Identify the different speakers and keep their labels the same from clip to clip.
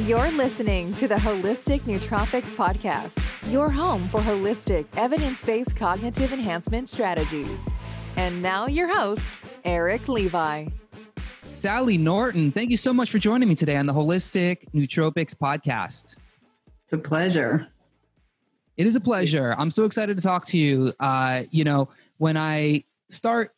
Speaker 1: You're listening to the Holistic Nootropics Podcast, your home for holistic, evidence-based cognitive enhancement strategies. And now your host, Eric Levi.
Speaker 2: Sally Norton, thank you so much for joining me today on the Holistic Nootropics Podcast.
Speaker 3: It's a pleasure.
Speaker 2: It is a pleasure. I'm so excited to talk to you. When I start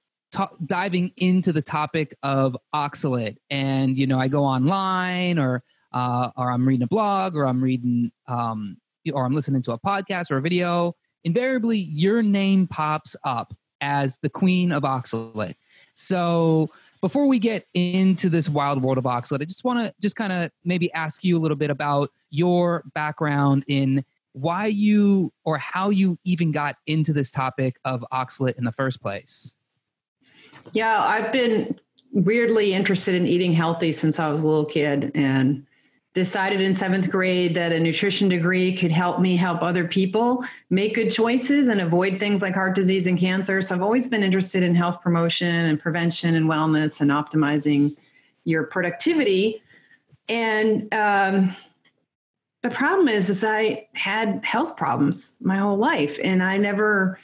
Speaker 2: diving into the topic of oxalate and, I go online or I'm reading a blog or I'm reading or I'm listening to a podcast or a video, invariably your name pops up as the queen of oxalate. So before we get into this wild world of oxalate, I just want to kind of maybe ask you a little bit about your background in why you or how you even got into this topic of oxalate in the first place.
Speaker 3: Yeah, I've been weirdly interested in eating healthy since I was a little kid and decided in 7th grade that a nutrition degree could help me help other people make good choices and avoid things like heart disease and cancer. So I've always been interested in health promotion and prevention and wellness and optimizing your productivity. And the problem is I had health problems my whole life and I never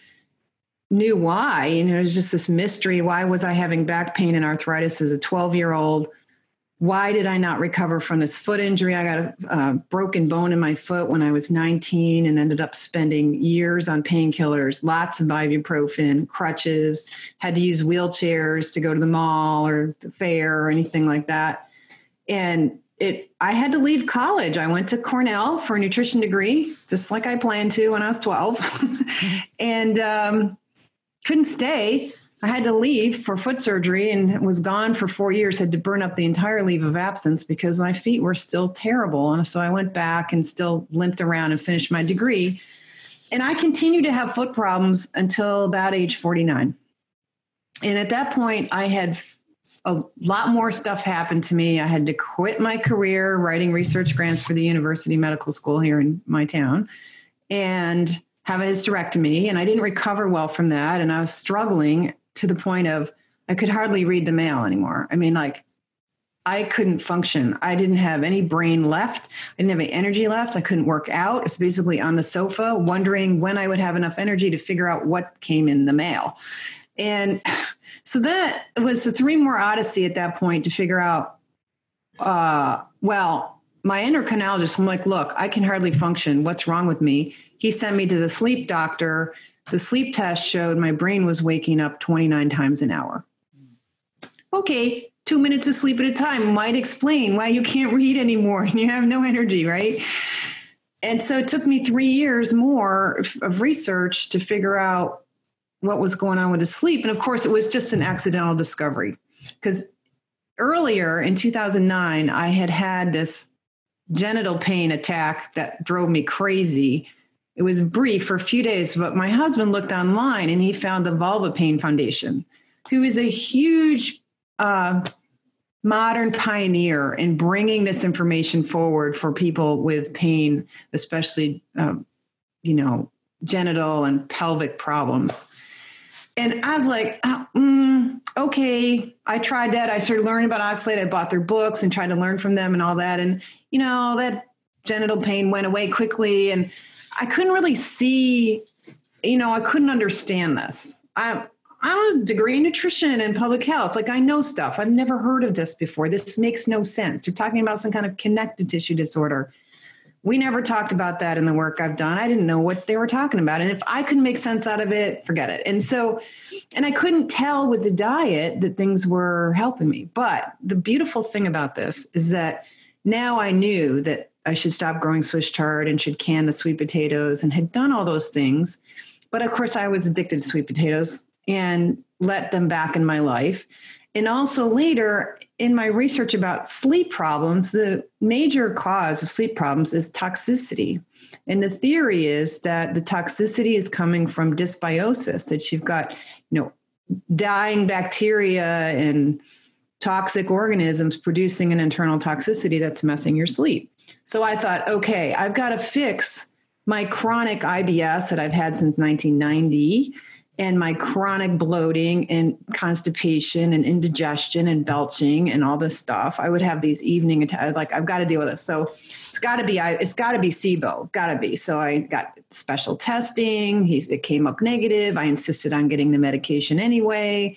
Speaker 3: knew why. It was just this mystery. Why was I having back pain and arthritis as a 12-year-old? Why did I not recover from this foot injury? I got a broken bone in my foot when I was 19 and ended up spending years on painkillers, lots of ibuprofen, crutches, had to use wheelchairs to go to the mall or the fair or anything like that. And I had to leave college. I went to Cornell for a nutrition degree, just like I planned to when I was 12 and couldn't stay. I had to leave for foot surgery and was gone for 4 years, had to burn up the entire leave of absence because my feet were still terrible. And so I went back and still limped around and finished my degree. And I continued to have foot problems until about age 49. And at that point, I had a lot more stuff happen to me. I had to quit my career writing research grants for the University Medical School here in my town and have a hysterectomy. And I didn't recover well from that. And I was struggling to the point of I could hardly read the mail anymore. I mean, I couldn't function. I didn't have any brain left. I didn't have any energy left. I couldn't work out. It's basically on the sofa wondering when I would have enough energy to figure out what came in the mail. And so that was a 3 more odyssey at that point to figure out, my endocrinologist, I'm like, look, I can hardly function. What's wrong with me? He sent me to the sleep doctor. The sleep test showed my brain was waking up 29 times an hour. Okay, 2 minutes of sleep at a time might explain why you can't read anymore and you have no energy, right? And so it took me 3 years more of research to figure out what was going on with the sleep. And of course, it was just an accidental discovery because earlier in 2009, I had this genital pain attack that drove me crazy. It was brief for a few days, but my husband looked online and he found the Vulva Pain Foundation, who is a huge modern pioneer in bringing this information forward for people with pain, especially, genital and pelvic problems. And I was like, okay, I tried that. I started learning about oxalate. I bought their books and tried to learn from them and all that. And, that genital pain went away quickly. And I couldn't really see, I couldn't understand this. I'm a degree in nutrition and public health. I know stuff. I've never heard of this before. This makes no sense. You're talking about some kind of connective tissue disorder. We never talked about that in the work I've done. I didn't know what they were talking about. And if I couldn't make sense out of it, forget it. And I couldn't tell with the diet that things were helping me. But the beautiful thing about this is that now I knew that I should stop growing Swiss chard and should can the sweet potatoes and had done all those things. But of course, I was addicted to sweet potatoes and let them back in my life. And also later in my research about sleep problems, the major cause of sleep problems is toxicity. And the theory is that the toxicity is coming from dysbiosis, that you've got, dying bacteria and toxic organisms producing an internal toxicity that's messing your sleep. So I thought, okay, I've got to fix my chronic IBS that I've had since 1990 and my chronic bloating and constipation and indigestion and belching and all this stuff, I would have these evening attacks. Like, I've got to deal with this. So it's got to be SIBO, got to be. So I got special testing. It came up negative. I insisted on getting the medication anyway.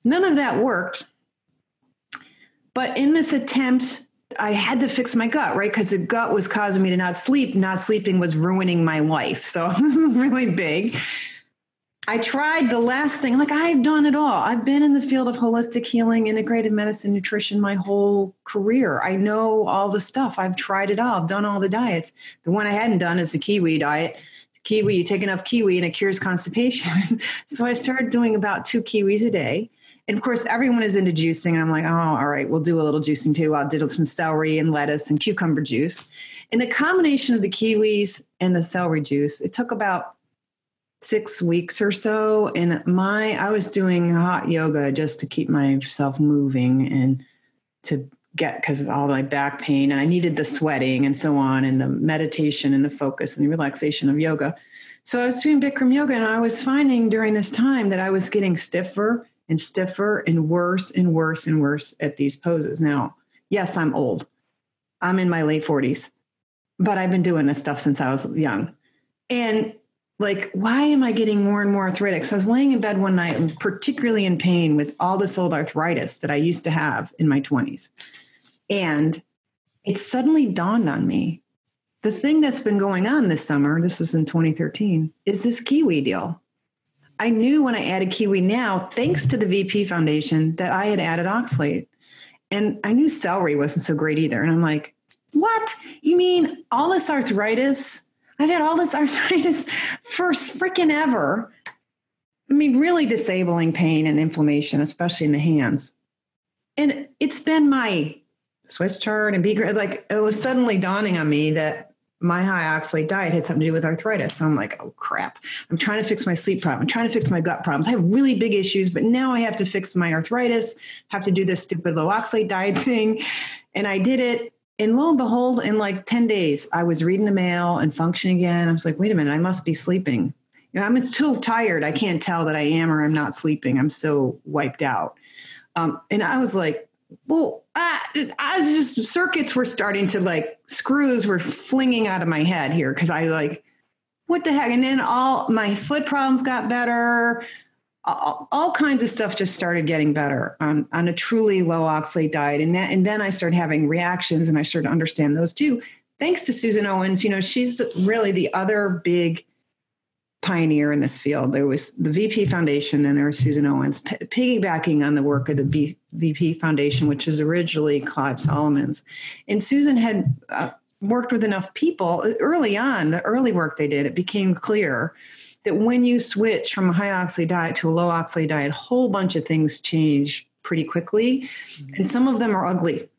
Speaker 3: None of that worked. But in this attempt, I had to fix my gut, right? Because the gut was causing me to not sleep. Not sleeping was ruining my life. So it was really big. I tried the last thing, like I've done it all. I've been in the field of holistic healing, integrated medicine, nutrition my whole career. I know all the stuff. I've tried it all. I've done all the diets. The one I hadn't done is the kiwi diet. Kiwi, you take enough kiwi and it cures constipation. So I started doing about 2 kiwis a day. And of course, everyone is into juicing. I'm like, oh, all right, we'll do a little juicing too. I'll do some celery and lettuce and cucumber juice. And the combination of the kiwis and the celery juice, it took about 6 weeks or so. And I was doing hot yoga just to keep myself moving and to because of all my back pain, and I needed the sweating and so on, and the meditation and the focus and the relaxation of yoga. So I was doing Bikram yoga, and I was finding during this time that I was getting stiffer and stiffer and worse and worse and worse at these poses. Now, yes, I'm old. I'm in my late 40s, but I've been doing this stuff since I was young. And like, why am I getting more and more arthritic? So I was laying in bed one night, and particularly in pain with all this old arthritis that I used to have in my 20s. And it suddenly dawned on me, the thing that's been going on this summer, this was in 2013, is this kiwi deal. I knew when I added kiwi now, thanks to the VP Foundation, that I had added oxalate. And I knew celery wasn't so great either. And I'm like, what? You mean all this arthritis? I've had all this arthritis for freaking ever. I mean, really disabling pain and inflammation, especially in the hands. And it's been my Swiss chart and like, it was suddenly dawning on me that my high oxalate diet had something to do with arthritis. So I'm like, oh crap. I'm trying to fix my sleep problem. I'm trying to fix my gut problems. I have really big issues, but now I have to fix my arthritis, have to do this stupid low oxalate diet thing. And I did it. And lo and behold, in like 10 days, I was reading the mail and functioning again. I was like, wait a minute, I must be sleeping. You know, I'm too tired. I can't tell that I am or I'm not sleeping. I'm so wiped out. And I was like, well, I was just, circuits were starting to like, screws were flinging out of my head here. Cause I like, what the heck? And then all my foot problems got better. All kinds of stuff just started getting better on a truly low oxalate diet. And then I started having reactions, and I started to understand those too. Thanks to Susan Owens, you know, she's really the other big pioneer in this field. There was the VP Foundation, and there was Susan Owens, piggybacking on the work of the VP Foundation, which was originally Clive Solomon's. And Susan had worked with enough people early on, the early work they did, it became clear that when you switch from a high oxalate diet to a low oxalate diet, a whole bunch of things change pretty quickly. Mm-hmm. And some of them are ugly.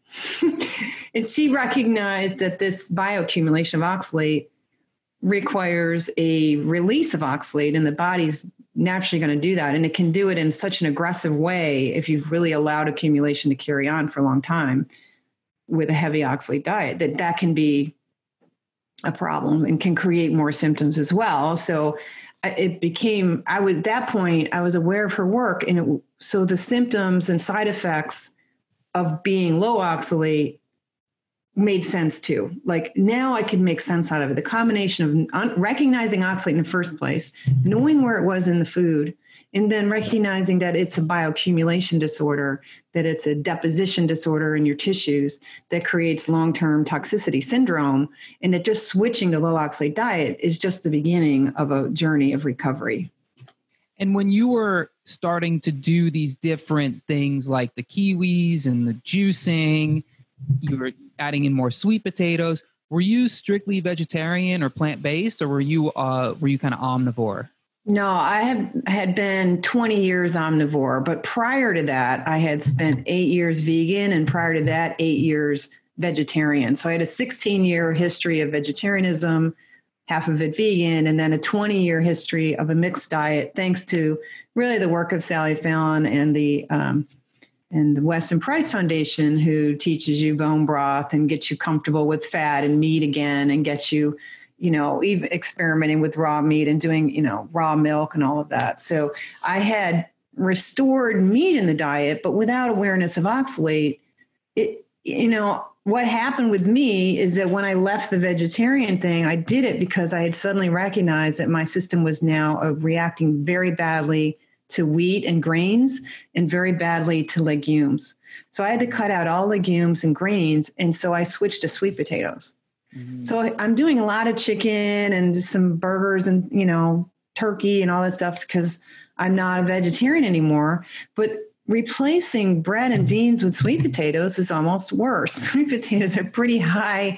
Speaker 3: And she recognized that this bioaccumulation of oxalate requires a release of oxalate, and the body's naturally going to do that. And it can do it in such an aggressive way if you've really allowed accumulation to carry on for a long time with a heavy oxalate diet, that can be a problem and can create more symptoms as well. So at that point, I was aware of her work. And so the symptoms and side effects of being low oxalate made sense too. Like now I could make sense out of it. The combination of recognizing oxalate in the first place, knowing where it was in the food, and then recognizing that it's a bioaccumulation disorder, that it's a deposition disorder in your tissues that creates long-term toxicity syndrome, and that just switching to low oxalate diet is just the beginning of a journey of recovery.
Speaker 2: And when you were starting to do these different things like the kiwis and the juicing, you were adding in more sweet potatoes, were you strictly vegetarian or plant-based, or were you kind of omnivore?
Speaker 3: No, I had been 20 years omnivore, but prior to that, I had spent 8 years vegan, and prior to that, 8 years vegetarian. So I had a 16-year history of vegetarianism, half of it vegan, and then a 20-year history of a mixed diet, thanks to really the work of Sally Fallon and the Weston Price Foundation, who teaches you bone broth and gets you comfortable with fat and meat again, and gets you even experimenting with raw meat and doing, raw milk and all of that. So I had restored meat in the diet, but without awareness of oxalate. What happened with me is that when I left the vegetarian thing, I did it because I had suddenly recognized that my system was now reacting very badly to wheat and grains and very badly to legumes. So I had to cut out all legumes and grains. And so I switched to sweet potatoes. Mm-hmm. So I'm doing a lot of chicken and just some burgers and, turkey and all that stuff because I'm not a vegetarian anymore. But replacing bread and beans with sweet potatoes is almost worse. Sweet potatoes are pretty high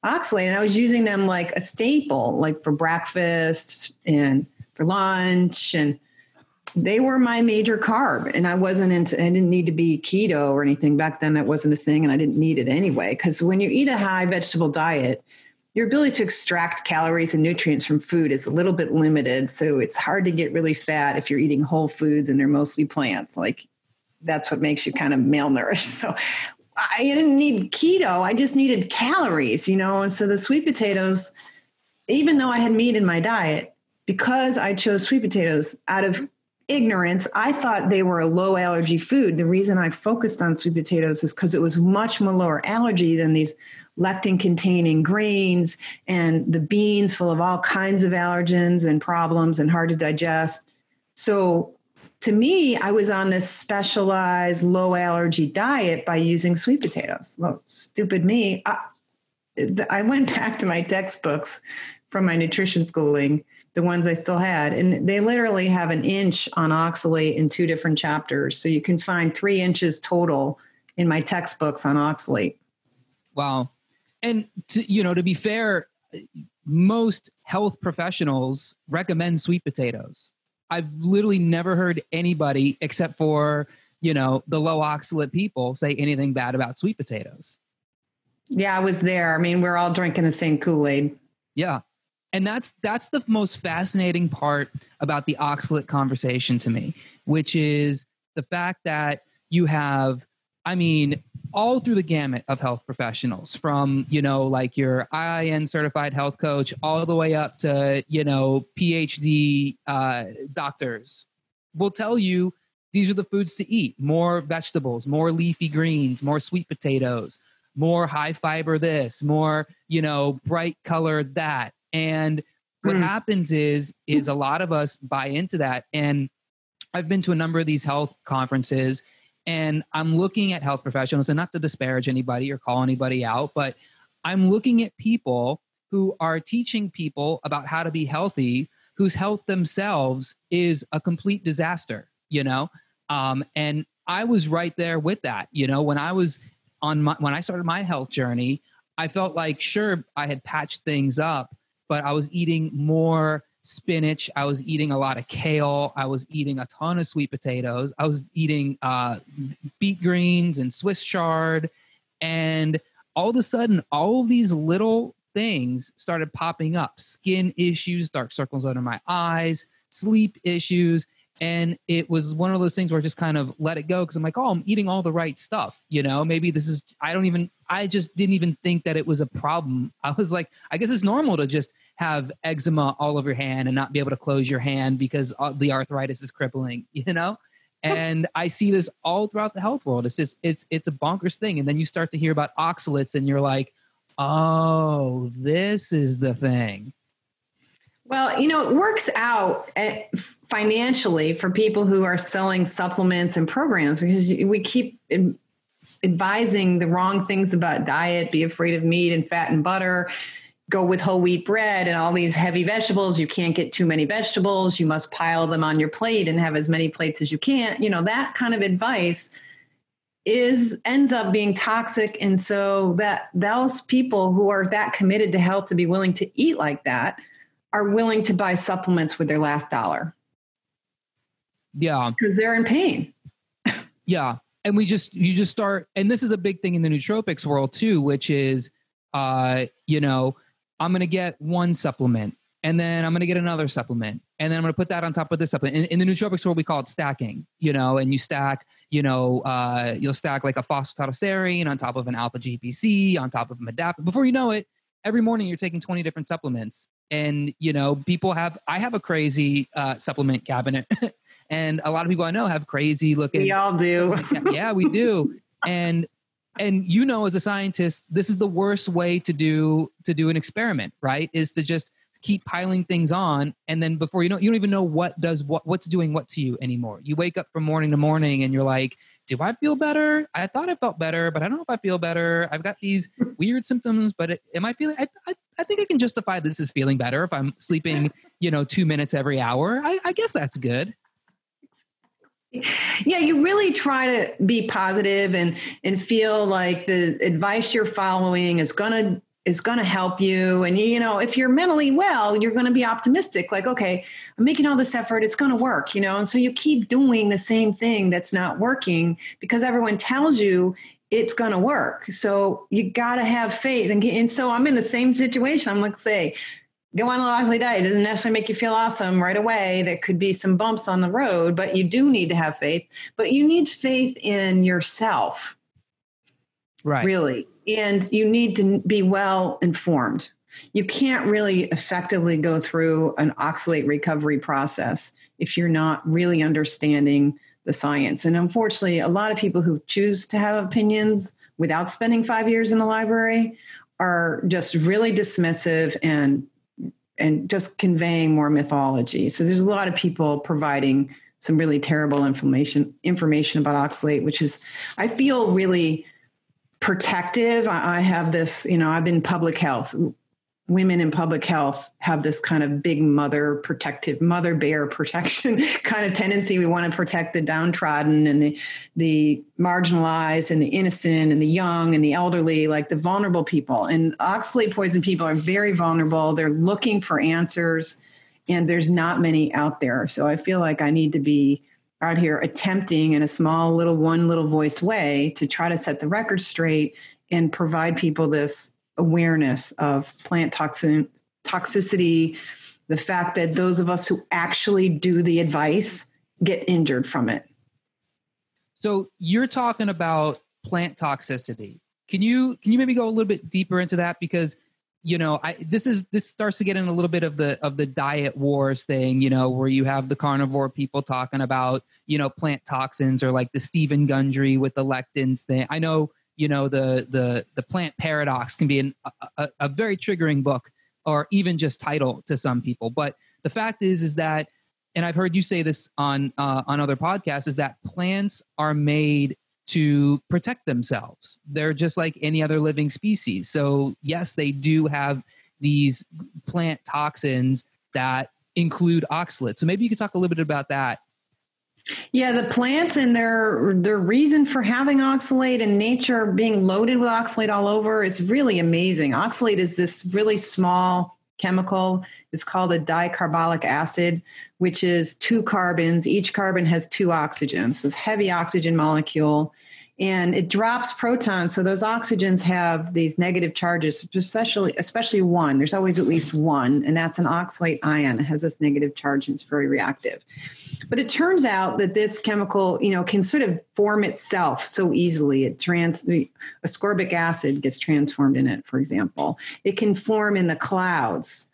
Speaker 3: oxalate, and I was using them like a staple, like for breakfast and for lunch, and they were my major carb. And I didn't need to be keto or anything. Back then that wasn't a thing, and I didn't need it anyway, because when you eat a high vegetable diet, your ability to extract calories and nutrients from food is a little bit limited. So it's hard to get really fat if you're eating whole foods and they're mostly plants. Like, that's what makes you kind of malnourished. So I didn't need keto. I just needed calories, And so the sweet potatoes, even though I had meat in my diet, because I chose sweet potatoes out of ignorance, I thought they were a low allergy food. The reason I focused on sweet potatoes is because it was much more lower allergy than these lectin containing grains and the beans full of all kinds of allergens and problems and hard to digest. So to me, I was on this specialized low allergy diet by using sweet potatoes. Well, stupid me. I went back to my textbooks from my nutrition schooling, the ones I still had, and they literally have an inch on oxalate in 2 different chapters. So you can find 3 inches total in my textbooks on oxalate.
Speaker 2: Wow. And to be fair, most health professionals recommend sweet potatoes. I've literally never heard anybody except for, the low oxalate people say anything bad about sweet potatoes.
Speaker 3: Yeah, I was there. I mean, we're all drinking the same Kool-Aid.
Speaker 2: Yeah. And that's the most fascinating part about the oxalate conversation to me, which is the fact that you have, all through the gamut of health professionals, from, like your IIN certified health coach all the way up to, PhD doctors will tell you these are the foods to eat: more vegetables, more leafy greens, more sweet potatoes, more high fiber this, more, bright colored that. And what happens is a lot of us buy into that. And I've been to a number of these health conferences, and I'm looking at health professionals, and not to disparage anybody or call anybody out, but I'm looking at people who are teaching people about how to be healthy, whose health themselves is a complete disaster, and I was right there with that. When I was when I started my health journey, I felt like, sure, I had patched things up, but I was eating more spinach. I was eating a lot of kale. I was eating a ton of sweet potatoes. I was eating beet greens and Swiss chard. And all of a sudden, all of these little things started popping up: skin issues, dark circles under my eyes, sleep issues. And it was one of those things where I just kind of let it go, because I'm like, oh, I'm eating all the right stuff. Maybe this is, I just didn't even think that it was a problem. I was like, I guess it's normal to just have eczema all over your hand and not be able to close your hand because the arthritis is crippling, And I see this all throughout the health world. It's just, it's a bonkers thing. And then you start to hear about oxalates and you're like, oh, this is the thing.
Speaker 3: Well, it works out financially for people who are selling supplements and programs, because we keep advising the wrong things about diet: be afraid of meat and fat and butter, go with whole wheat bread and all these heavy vegetables. You can't get too many vegetables. You must pile them on your plate and have as many plates as you can. That kind of advice ends up being toxic. And so that those people who are that committed to health to be willing to eat like that are willing to buy supplements with their last dollar.
Speaker 2: Yeah.
Speaker 3: Because they're in pain.
Speaker 2: Yeah. And you just start, and this is a big thing in the nootropics world too, which is, I'm going to get one supplement, and then I'm going to get another supplement, and then I'm going to put that on top of this supplement. In the nootropics world, we call it stacking, and you stack, you'll stack like a phosphatidylserine on top of an alpha GPC, on top of an adaptor. Before you know it, every morning you're taking 20 different supplements. And, you know, I have a crazy supplement cabinet and a lot of people I know have crazy looking.
Speaker 3: We all do.
Speaker 2: Yeah, we do. And you know, as a scientist, this is the worst way to do an experiment, right? Is to just keep piling things on. And then before you know, you don't even know what's doing what to you anymore. You wake up from morning to morning and you're like, do I feel better? I thought I felt better, but I don't know if I feel better. I've got these weird symptoms, but am I feeling, I think I can justify this as feeling better if I'm sleeping, you know, 2 minutes every hour. I guess that's good.
Speaker 3: Yeah, you really try to be positive and feel like the advice you're following is going to help you. And, you know, if you're mentally well, you're going to be optimistic. Like, okay, I'm making all this effort. It's going to work, you know? And so you keep doing the same thing that's not working because everyone tells you it's going to work. So you got to have faith. And so I'm in the same situation. I'm like, say, go on a low oxalate diet. It doesn't necessarily make you feel awesome right away. There could be some bumps on the road, but you do need to have faith. But you need faith in yourself.
Speaker 2: Right.
Speaker 3: Really. And you need to be well informed. You can't really effectively go through an oxalate recovery process if you're not really understanding the science. And unfortunately, a lot of people who choose to have opinions without spending 5 years in the library are just really dismissive and just conveying more mythology. So there's a lot of people providing some really terrible information about oxalate, which is, I feel, really protective. I have this, you know, I've been public health. Women in public health have this kind of big mother bear protection kind of tendency. We want to protect the downtrodden and the marginalized and the innocent and the young and the elderly, like the vulnerable people. And oxalate poison people are very vulnerable. They're looking for answers and there's not many out there. So I feel like I need to be out here attempting in a small one little voice way to try to set the record straight and provide people this awareness of plant toxicity, the fact that those of us who actually do the advice get injured from it.
Speaker 2: So you're talking about plant toxicity. Can you maybe go a little bit deeper into that? Because, you know, this starts to get in a little bit of the diet wars thing, you know, where you have the carnivore people talking about, you know, plant toxins, or like the Stephen Gundry with the lectins thing. I know, you know, the plant paradox can be a very triggering book, or even just title to some people. But the fact is that, and I've heard you say this on other podcasts, is that plants are made to protect themselves. They're just like any other living species. So yes, they do have these plant toxins that include oxalates. So maybe you could talk a little bit about that.
Speaker 3: Yeah, the plants and their reason for having oxalate and nature being loaded with oxalate all over is really amazing. Oxalate is this really small chemical. It's called a dicarbolic acid, which is 2 carbons. Each carbon has 2 oxygens. This heavy oxygen molecule, and it drops protons. So those oxygens have these negative charges, especially one. There's always at least one, and that's an oxalate ion. It has this negative charge and it's very reactive. But it turns out that this chemical, you know, can sort of form itself so easily. Ascorbic acid gets transformed in it, for example. It can form in the clouds.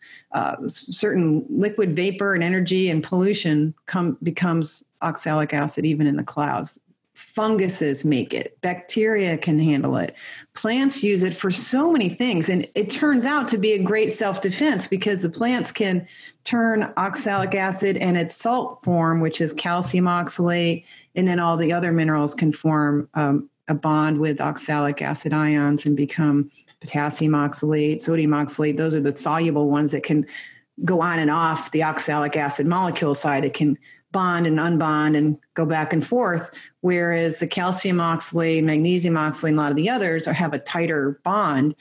Speaker 3: Certain liquid vapor and energy and pollution becomes oxalic acid even in the clouds. Funguses make it. Bacteria can handle it. Plants use it for so many things. And it turns out to be a great self-defense because the plants can turn oxalic acid and its salt form, which is calcium oxalate, and then all the other minerals can form a bond with oxalic acid ions and become potassium oxalate, sodium oxalate. Those are the soluble ones that can go on and off the oxalic acid molecule side. It can bond and unbond and go back and forth, whereas the calcium oxalate, magnesium oxalate, and a lot of the others have a tighter bond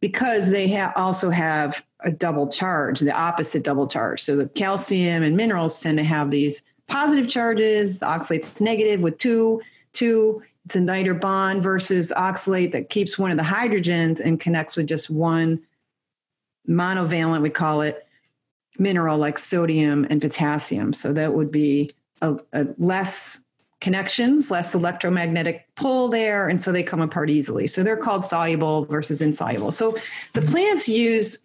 Speaker 3: because they also have a double charge, the opposite double charge. So the calcium and minerals tend to have these positive charges. Oxalate's negative with two. It's a tighter bond versus oxalate that keeps one of the hydrogens and connects with just one monovalent, we call it, mineral like sodium and potassium. So that would be a less connections, less electromagnetic pull there, and so they come apart easily. So they're called soluble versus insoluble. So the plants use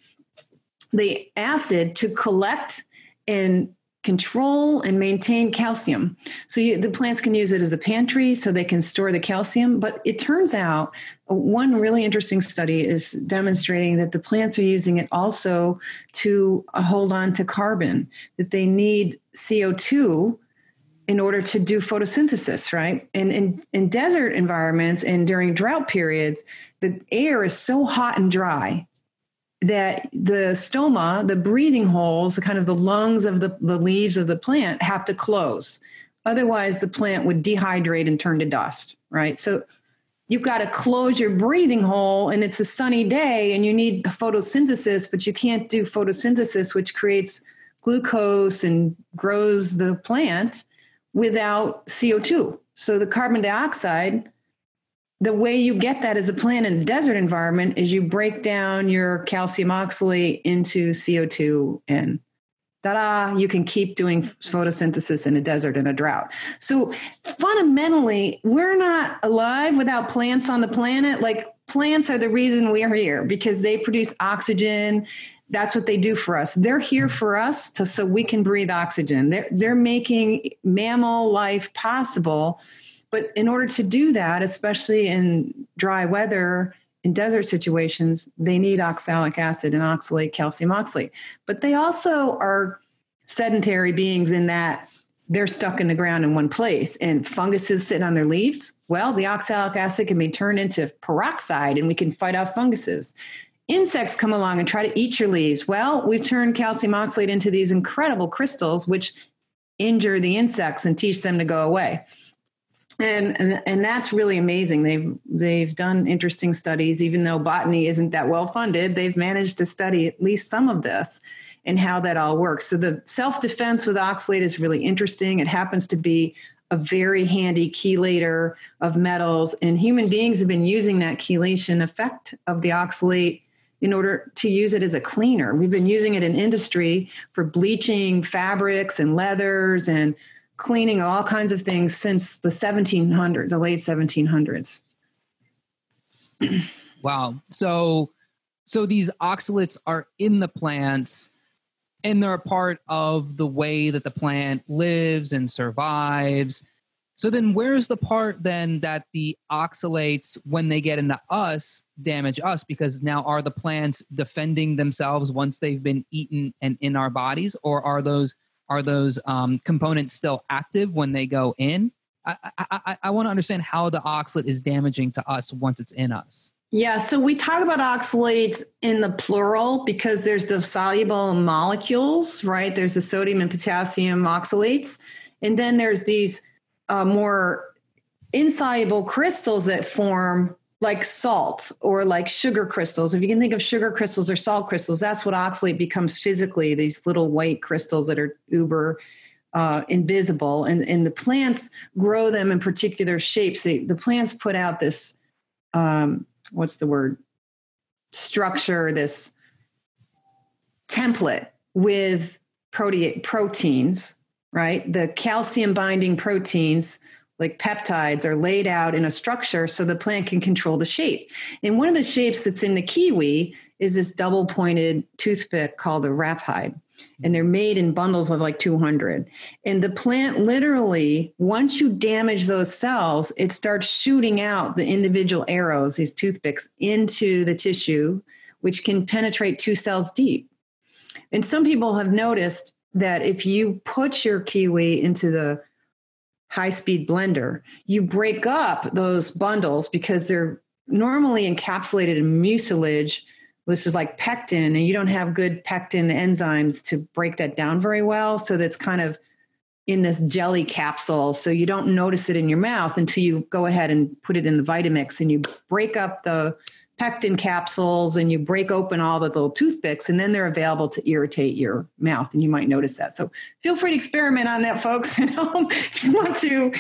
Speaker 3: the acid to collect and control and maintain calcium. So the plants can use it as a pantry so they can store the calcium. But it turns out one really interesting study is demonstrating that the plants are using it also to hold on to carbon, that they need CO2 in order to do photosynthesis, right? And in desert environments and during drought periods, the air is so hot and dry that the stoma, the breathing holes, kind of the lungs of the leaves of the plant have to close. Otherwise, the plant would dehydrate and turn to dust, right? So you've got to close your breathing hole, and it's a sunny day and you need photosynthesis, but you can't do photosynthesis, which creates glucose and grows the plant without CO2. So the carbon dioxide, the way you get that as a plant in a desert environment is you break down your calcium oxalate into CO2, and ta-da, you can keep doing photosynthesis in a desert in a drought. So fundamentally, we're not alive without plants on the planet. Like, plants are the reason we are here because they produce oxygen. That's what they do for us. They're here for us so we can breathe oxygen. They're making mammal life possible. But in order to do that, especially in dry weather, in desert situations, they need oxalic acid and oxalate, calcium oxalate. But they also are sedentary beings in that they're stuck in the ground in one place, and funguses sit on their leaves. Well, the oxalic acid can be turned into peroxide and we can fight off funguses. Insects come along and try to eat your leaves. Well, we've turned calcium oxalate into these incredible crystals, which injure the insects and teach them to go away. And that's really amazing. They've done interesting studies, even though botany isn't that well funded. They've managed to study at least some of this and how that all works. So the self-defense with oxalate is really interesting. It happens to be a very handy chelator of metals, and human beings have been using that chelation effect of the oxalate in order to use it as a cleaner. We've been using it in industry for bleaching fabrics and leathers and cleaning all kinds of things since the late 1700s.
Speaker 2: Wow. So these oxalates are in the plants, and they're a part of the way that the plant lives and survives. So then where's the part then that the oxalates, when they get into us, damage us? Because now are the plants defending themselves once they've been eaten and in our bodies, or are those components still active when they go in? I want to understand how the oxalate is damaging to us once it's in us.
Speaker 3: Yeah, so we talk about oxalates in the plural because there's the soluble molecules, right? There's the sodium and potassium oxalates. And then there's these more insoluble crystals that form like salt or like sugar crystals. If you can think of sugar crystals or salt crystals, that's what oxalate becomes physically, these little white crystals that are uber invisible. And the plants grow them in particular shapes. The plants put out this, structure, this template with proteins, right? The calcium binding proteins like peptides are laid out in a structure so the plant can control the shape. And one of the shapes that's in the kiwi is this double pointed toothpick called a rapide. And they're made in bundles of like 200. And the plant literally, once you damage those cells, it starts shooting out the individual arrows, these toothpicks, into the tissue, which can penetrate 2 cells deep. And some people have noticed that if you put your kiwi into the high-speed blender, you break up those bundles because they're normally encapsulated in mucilage. This is like pectin, and you don't have good pectin enzymes to break that down very well. So that's kind of in this jelly capsule. So you don't notice it in your mouth until you go ahead and put it in the Vitamix, and you break up the pectin capsules and you break open all the little toothpicks, and then they're available to irritate your mouth, and you might notice that. So feel free to experiment on that, folks, if you want to.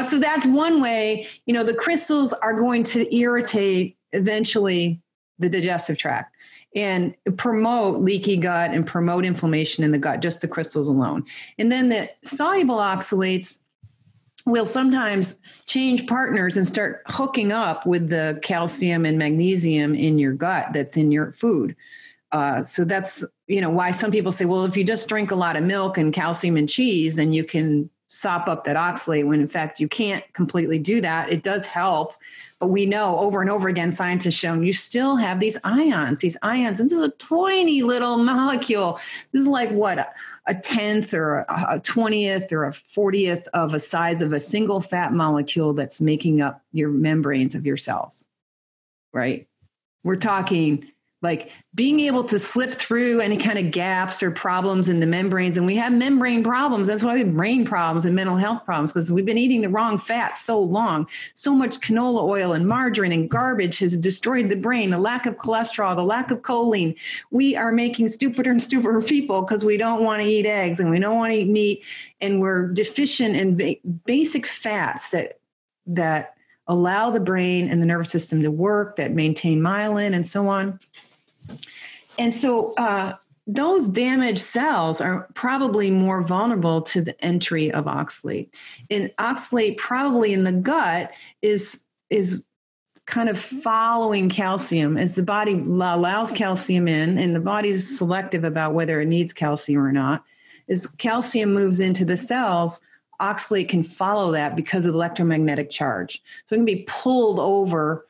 Speaker 3: So that's one way. The crystals are going to irritate eventually the digestive tract and promote leaky gut and promote inflammation in the gut, just the crystals alone. And then the soluble oxalates, we'll sometimes change partners and start hooking up with the calcium and magnesium in your gut that's in your food. So that's, why some people say, well, if you just drink a lot of milk and calcium and cheese, then you can sop up that oxalate, when in fact you can't completely do that. It does help, but we know over and over again, scientists shown you still have these ions. This is a tiny little molecule. This is like what, a 10th or a 20th or a 40th of a size of a single fat molecule that's making up your membranes of your cells, right? We're talking like being able to slip through any kind of gaps or problems in the membranes. And we have membrane problems. That's why we have brain problems and mental health problems, because we've been eating the wrong fat so long. So much canola oil and margarine and garbage has destroyed the brain, the lack of cholesterol, the lack of choline. We are making stupider and stupider people because we don't want to eat eggs and we don't want to eat meat. And we're deficient in basic fats that allow the brain and the nervous system to work, that maintain myelin and so on. And so those damaged cells are probably more vulnerable to the entry of oxalate. And oxalate probably in the gut is kind of following calcium as the body allows calcium in, and the body is selective about whether it needs calcium or not. As calcium moves into the cells, oxalate can follow that because of the electromagnetic charge. So it can be pulled over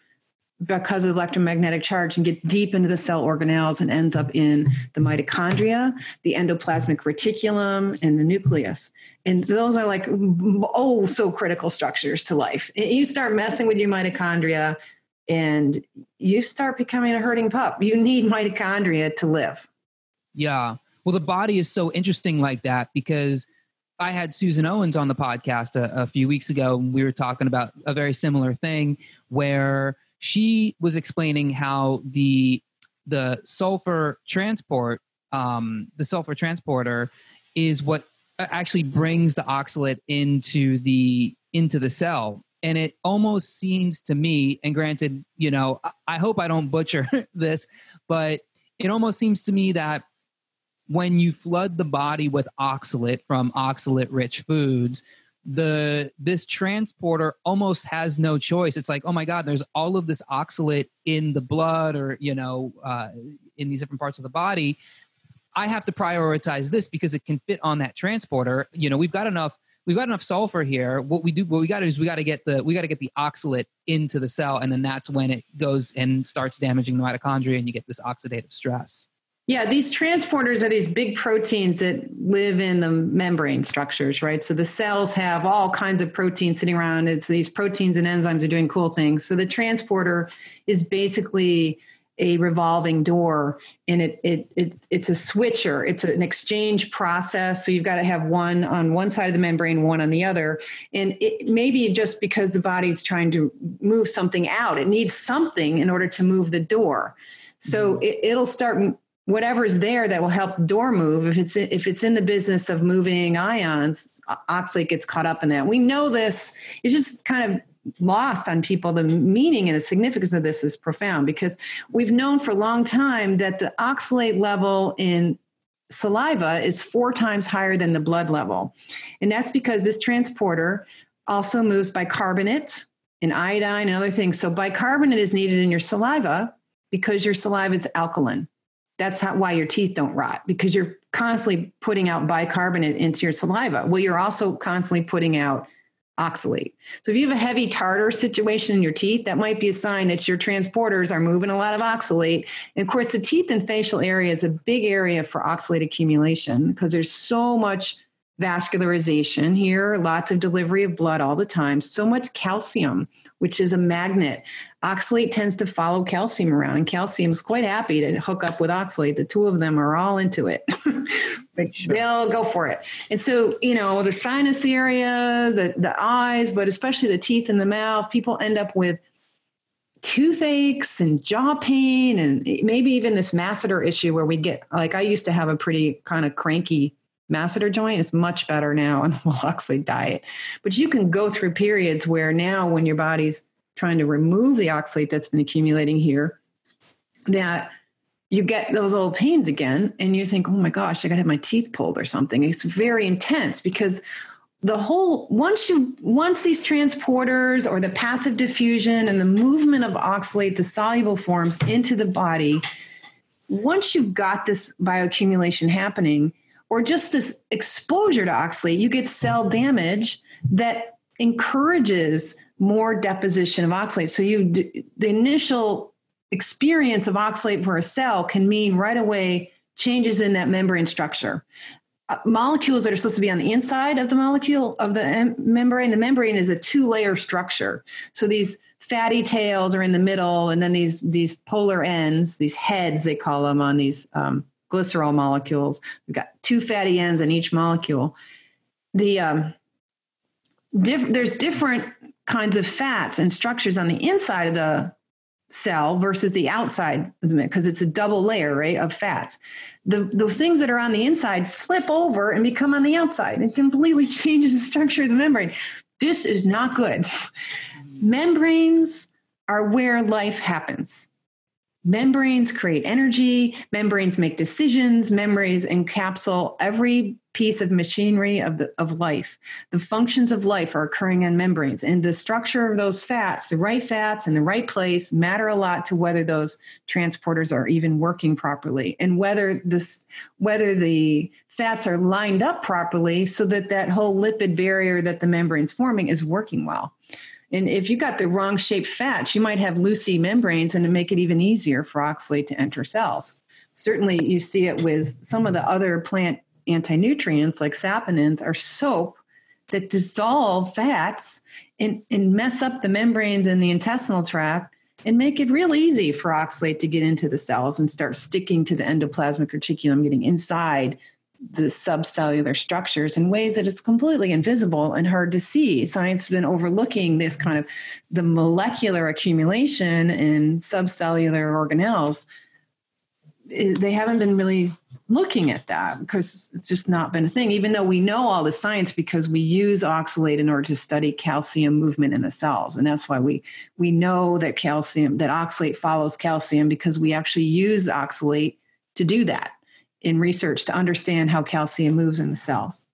Speaker 3: because of electromagnetic charge and gets deep into the cell organelles and ends up in the mitochondria, the endoplasmic reticulum, and the nucleus. And those are like, so critical structures to life. You start messing with your mitochondria and you start becoming a herding pup. You need mitochondria to live.
Speaker 2: Yeah. Well, the body is so interesting like that, because I had Susan Owens on the podcast a few weeks ago, and we were talking about a very similar thing where she was explaining how the sulfur transporter is what actually brings the oxalate into the cell. And it almost seems to me, and granted, I hope I don't butcher this, but it almost seems to me that when you flood the body with oxalate from oxalate-rich foods, this transporter almost has no choice. It's like, oh my God, there's all of this oxalate in the blood or, in these different parts of the body. I have to prioritize this because it can fit on that transporter. We've got enough sulfur here. What we got to do is we got to get the oxalate into the cell. And then that's when it goes and starts damaging the mitochondria and you get this oxidative stress.
Speaker 3: Yeah, these transporters are these big proteins that live in the membrane structures, right? So the cells have all kinds of proteins sitting around. It's these proteins and enzymes are doing cool things. So the transporter is basically a revolving door, and it's a switcher. It's an exchange process. So you've got to have one on one side of the membrane, one on the other. And it maybe just because the body's trying to move something out, it needs something in order to move the door. So it'll start whatever's there that will help the door move. If it's in the business of moving ions, oxalate gets caught up in that. We know this. It's just kind of lost on people. The meaning and the significance of this is profound, because we've known for a long time that the oxalate level in saliva is 4 times higher than the blood level. And that's because this transporter also moves bicarbonate and iodine and other things. So bicarbonate is needed in your saliva because your saliva is alkaline. That's why your teeth don't rot, because you're constantly putting out bicarbonate into your saliva. Well, you're also constantly putting out oxalate. So if you have a heavy tartar situation in your teeth, that might be a sign that your transporters are moving a lot of oxalate. And of course, the teeth and facial area is a big area for oxalate accumulation because there's so much vascularization here, lots of delivery of blood all the time, so much calcium, which is a magnet. Oxalate tends to follow calcium around, and calcium is quite happy to hook up with oxalate. The two of them are all into it. They'll go for it. And so, the sinus area, the eyes, but especially the teeth and the mouth, people end up with toothaches and jaw pain, and maybe even this masseter issue where we get, like, I used to have a pretty kind of cranky masseter joint. Is much better now on the oxalate diet. But you can go through periods where now, when your body's trying to remove the oxalate that's been accumulating here, that you get those old pains again, and you think, oh my gosh, I got to have my teeth pulled or something. It's very intense because once these transporters or the passive diffusion and the movement of oxalate, the soluble forms into the body, once you've got this bioaccumulation happening, or just this exposure to oxalate, you get cell damage that encourages more deposition of oxalate. So the initial experience of oxalate for a cell can mean right away changes in that membrane structure. Molecules that are supposed to be on the inside of the molecule of the membrane. The membrane is a 2-layer structure. So these fatty tails are in the middle, and then these polar ends, these heads they call them on these glycerol molecules. We've got 2 fatty ends in each molecule. There's different kinds of fats and structures on the inside of the cell versus the outside of it, because it's a double layer, right, of fats. The things that are on the inside flip over and become on the outside. It completely changes the structure of the membrane. This is not good. Membranes are where life happens. Membranes create energy. Membranes make decisions. Membranes encapsulate every piece of machinery of life. The functions of life are occurring on membranes, and the structure of those fats, the right fats in the right place, matter a lot to whether those transporters are even working properly, and whether the fats are lined up properly so that whole lipid barrier that the membrane's forming is working well. And if you got the wrong shaped fats, you might have loosey membranes, and to make it even easier for oxalate to enter cells. Certainly you see it with some of the other plant anti-nutrients like saponins are soap that dissolve fats and mess up the membranes in the intestinal tract and make it real easy for oxalate to get into the cells and start sticking to the endoplasmic reticulum, getting inside the subcellular structures in ways that it's completely invisible and hard to see. Science has been overlooking this kind of the molecular accumulation in subcellular organelles. They haven't been really looking at that because it's just not been a thing, even though we know all the science because we use oxalate in order to study calcium movement in the cells. And that's why we know that oxalate follows calcium, because we actually use oxalate to do that in research to understand how calcium moves in the cells.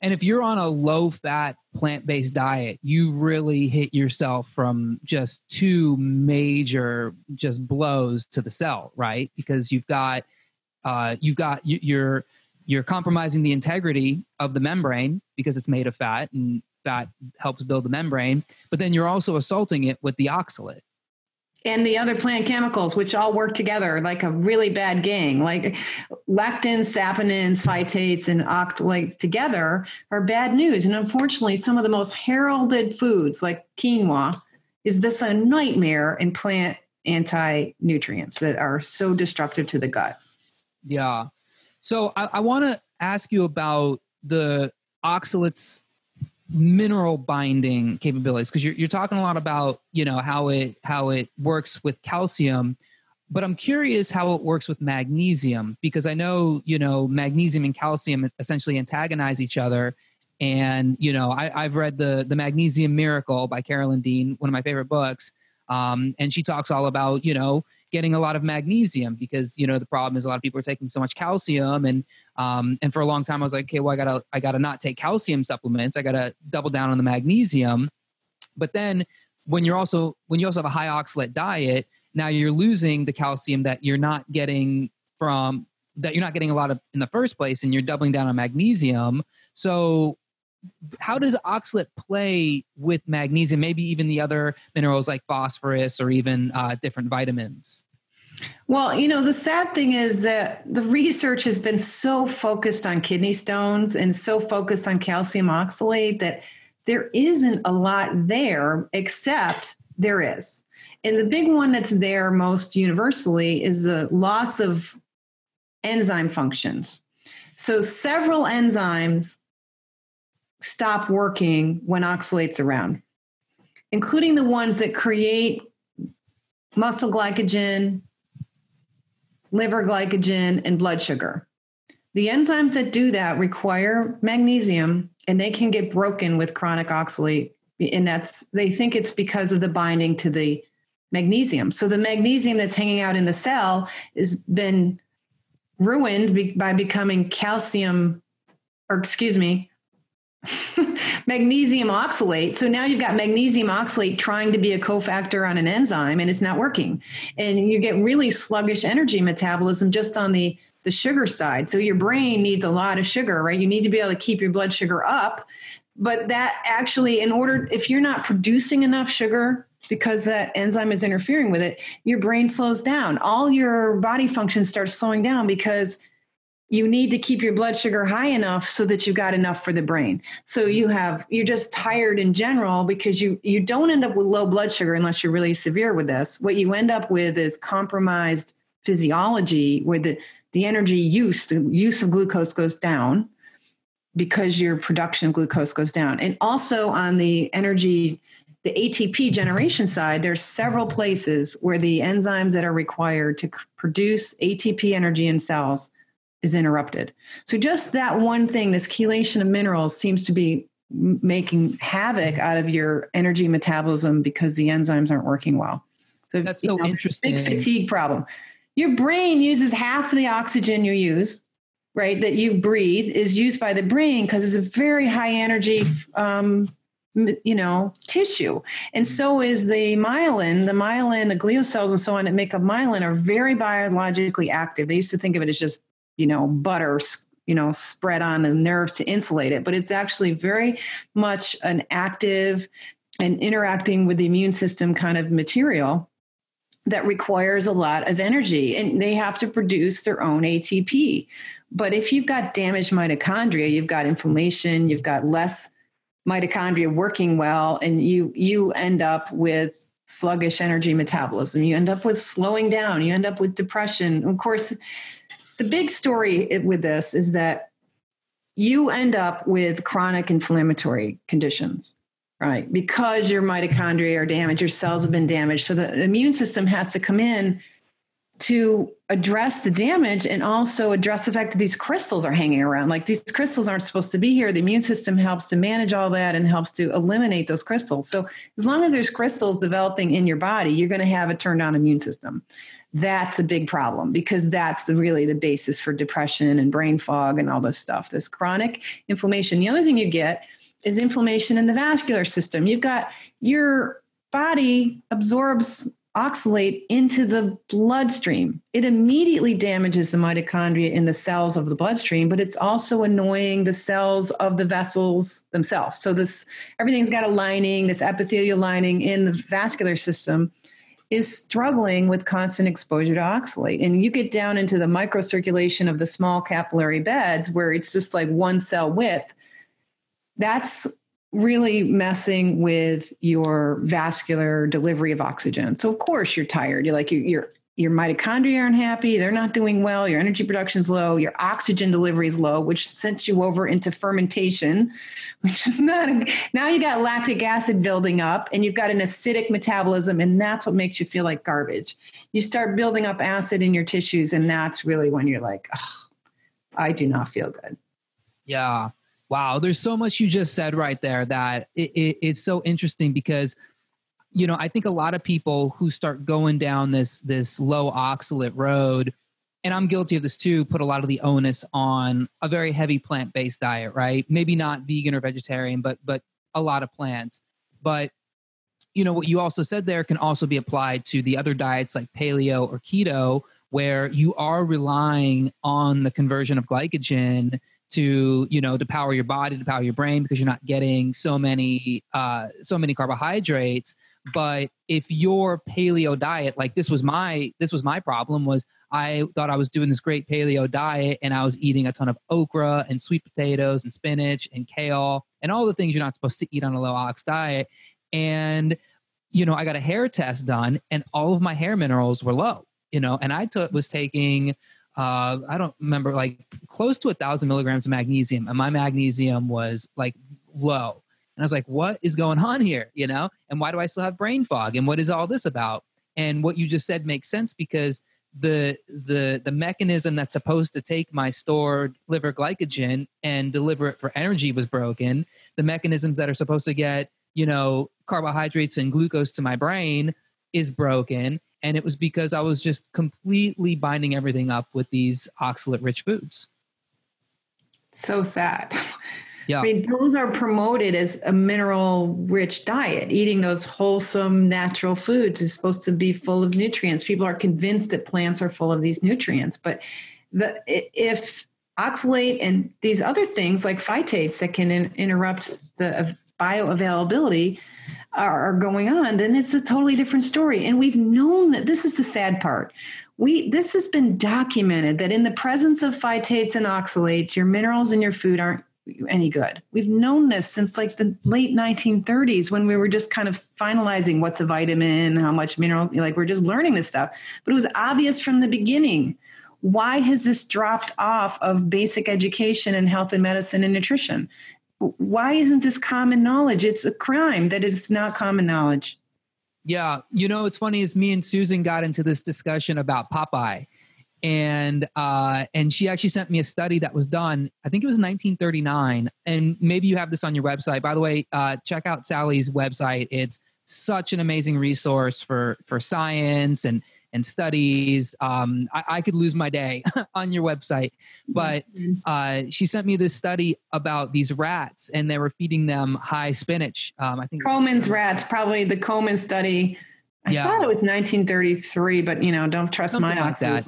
Speaker 2: And if you're on a low-fat, plant-based diet, you really hit yourself from just 2 major just blows to the cell, right? Because you're compromising the integrity of the membrane because it's made of fat, and fat helps build the membrane. But then you're also assaulting it with the oxalate.
Speaker 3: And the other plant chemicals, which all work together like a really bad gang, like lectins, saponins, phytates, and oxalates together are bad news. And unfortunately, some of the most heralded foods like quinoa is just a nightmare in plant anti-nutrients that are so destructive to the gut.
Speaker 2: Yeah. So I want to ask you about the oxalates mineral binding capabilities, because you're talking a lot about, how it works with calcium, but I'm curious how it works with magnesium, because I know, magnesium and calcium essentially antagonize each other. And, I've read the Magnesium Miracle by Carolyn Dean, one of my favorite books. And she talks all about, getting a lot of magnesium because, the problem is a lot of people are taking so much calcium. And for a long time I was like, okay, well, I gotta not take calcium supplements. I gotta double down on the magnesium. But then when you also have a high oxalate diet, now you're losing the calcium that you're not getting a lot of in the first place, and you're doubling down on magnesium. So how does oxalate play with magnesium, maybe even the other minerals like phosphorus or even different vitamins?
Speaker 3: Well, the sad thing is that the research has been so focused on kidney stones and so focused on calcium oxalate that there isn't a lot there, except there is. And the big one that's there most universally is the loss of enzyme functions. So several enzymes stop working when oxalate's around, including the ones that create muscle glycogen, liver glycogen, and blood sugar. The enzymes that do that require magnesium, and they can get broken with chronic oxalate. And they think it's because of the binding to the magnesium. So the magnesium that's hanging out in the cell has been ruined by becoming magnesium oxalate. So now you've got magnesium oxalate trying to be a cofactor on an enzyme and it's not working. And you get really sluggish energy metabolism just on the sugar side. So your brain needs a lot of sugar, right? You need to be able to keep your blood sugar up. But that actually, if you're not producing enough sugar because that enzyme is interfering with it, your brain slows down. All your body functions start slowing down because you need to keep your blood sugar high enough so that you've got enough for the brain. So you're just tired in general because you don't end up with low blood sugar unless you're really severe with this. What you end up with is compromised physiology where the energy use of glucose goes down because your production of glucose goes down. And also on the energy, the ATP generation side, there's several places where the enzymes that are required to produce ATP energy in cells is interrupted. So just that one thing, this chelation of minerals seems to be making havoc out of your energy metabolism because the enzymes aren't working well. So
Speaker 2: that's so interesting.
Speaker 3: Big fatigue problem. Your brain uses half of the oxygen you use, right, that you breathe is used by the brain because it's a very high energy tissue. And so is the myelin, the glial cells and so on that make up myelin are very biologically active. They used to think of it as just butter, spread on the nerves to insulate it. But it's actually very much an active and interacting with the immune system kind of material that requires a lot of energy. And they have to produce their own ATP. But if you've got damaged mitochondria, you've got inflammation, you've got less mitochondria working well, and you end up with sluggish energy metabolism. You end up with slowing down. You end up with depression. Of course, the big story with this is that you end up with chronic inflammatory conditions, right? Because your mitochondria are damaged, your cells have been damaged. So the immune system has to come in to address the damage and also address the fact that these crystals are hanging around. Like these crystals aren't supposed to be here. The immune system helps to manage all that and helps to eliminate those crystals. So as long as there's crystals developing in your body, you're going to have a turned on immune system. That's a big problem because that's really the basis for depression and brain fog and all this stuff, this chronic inflammation. The other thing you get is inflammation in the vascular system. You've got your body absorbs oxalate into the bloodstream. It immediately damages the mitochondria in the cells of the bloodstream, but it's also annoying the cells of the vessels themselves. So everything's got a lining, this epithelial lining in the vascular system is struggling with constant exposure to oxalate. And you get down into the microcirculation of the small capillary beds where it's just like one cell width. That's really messing with your vascular delivery of oxygen. So of course you're tired. You're like, your mitochondria aren't happy. They're not doing well. Your energy production's low. Your oxygen delivery is low, which sends you over into fermentation, which is now you got lactic acid building up and you've got an acidic metabolism. And that's what makes you feel like garbage. You start building up acid in your tissues. And that's really when you're like, oh, I do not feel good.
Speaker 2: Yeah. Wow. There's so much you just said right there that it's so interesting because, I think a lot of people who start going down this low oxalate road, and I'm guilty of this too, put a lot of the onus on a very heavy plant-based diet, right? Maybe not vegan or vegetarian, but a lot of plants. But, what you also said there can also be applied to the other diets like paleo or keto, where you are relying on the conversion of glycogen to power your body, to power your brain, because you're not getting so many carbohydrates. But if your paleo diet, like this was my problem, was I thought I was doing this great paleo diet and I was eating a ton of okra and sweet potatoes and spinach and kale and all the things you're not supposed to eat on a low ox diet. And, I got a hair test done and all of my hair minerals were low, and I was taking I don't remember, like close to 1,000 milligrams of magnesium. And my magnesium was like low. And I was like, what is going on here? And why do I still have brain fog? And what is all this about? And what you just said makes sense because the mechanism that's supposed to take my stored liver glycogen and deliver it for energy was broken. The mechanisms that are supposed to get, carbohydrates and glucose to my brain is broken. And it was because I was just completely binding everything up with these oxalate-rich foods.
Speaker 3: So sad.
Speaker 2: Yeah.
Speaker 3: I mean, those are promoted as a mineral-rich diet. Eating those wholesome, natural foods is supposed to be full of nutrients. People are convinced that plants are full of these nutrients. But if oxalate and these other things like phytates that can interrupt the bioavailability are going on, then it's a totally different story. And we've known that. This is the sad part. This has been documented that in the presence of phytates and oxalates, your minerals in your food aren't any good. We've known this since like the late 1930s when we were just kind of finalizing what's a vitamin, how much mineral, like we're just learning this stuff. But it was obvious from the beginning. Why has this dropped off of basic education in health and medicine and nutrition? Why isn't this common knowledge? It's a crime that it's not common knowledge.
Speaker 2: Yeah. What's funny is me and Susan got into this discussion about Popeye. And she actually sent me a study that was done, I think it was 1939. And maybe you have this on your website. By the way, check out Sally's website. It's such an amazing resource for science and studies. I could lose my day on your website, but she sent me this study about these rats, and they were feeding them high spinach. I think
Speaker 3: Komen's rats, probably the Komen study. I thought it was 1933, but don't trust
Speaker 2: something
Speaker 3: my
Speaker 2: like that.